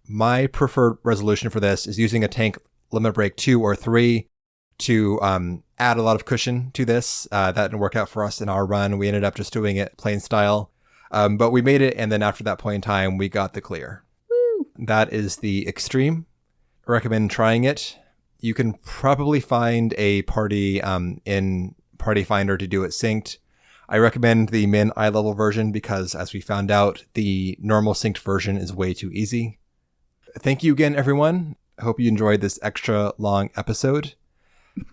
My preferred resolution for this is using a tank limit break 2 or 3 to add a lot of cushion to this. That didn't work out for us in our run. We ended up just doing it plain style. But we made it, and then after that point in time, we got the clear. Woo! That is the extreme. I recommend trying it. You can probably find a party in Party Finder to do it synced. I recommend the min eye level version because, as we found out, the normal synced version is way too easy. Thank you again, everyone. I hope you enjoyed this extra long episode.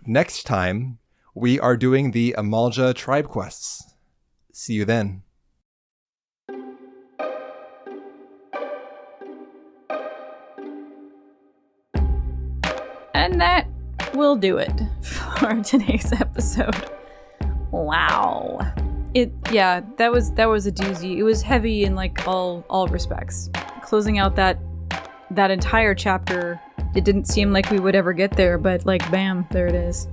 Next time, we are doing the Amalja tribe quests. See you then. And that will do it for today's episode. Wow. That was a doozy. It was heavy in like all respects. Closing out that entire chapter, it didn't seem like we would ever get there, but like bam, there it is.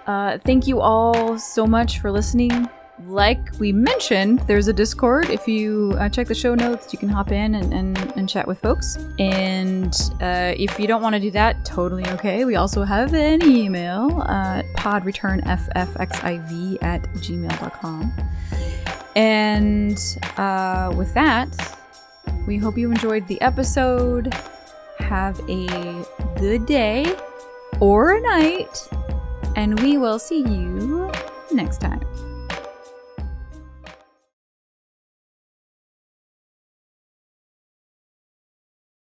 Thank you all so much for listening. Like we mentioned, there's a Discord. If you check the show notes, you can hop in and chat with folks. And if you don't want to do that, totally okay. We also have an email, podreturnffxiv@gmail.com. And with that, we hope you enjoyed the episode. Have a good day or a night, and we will see you next time.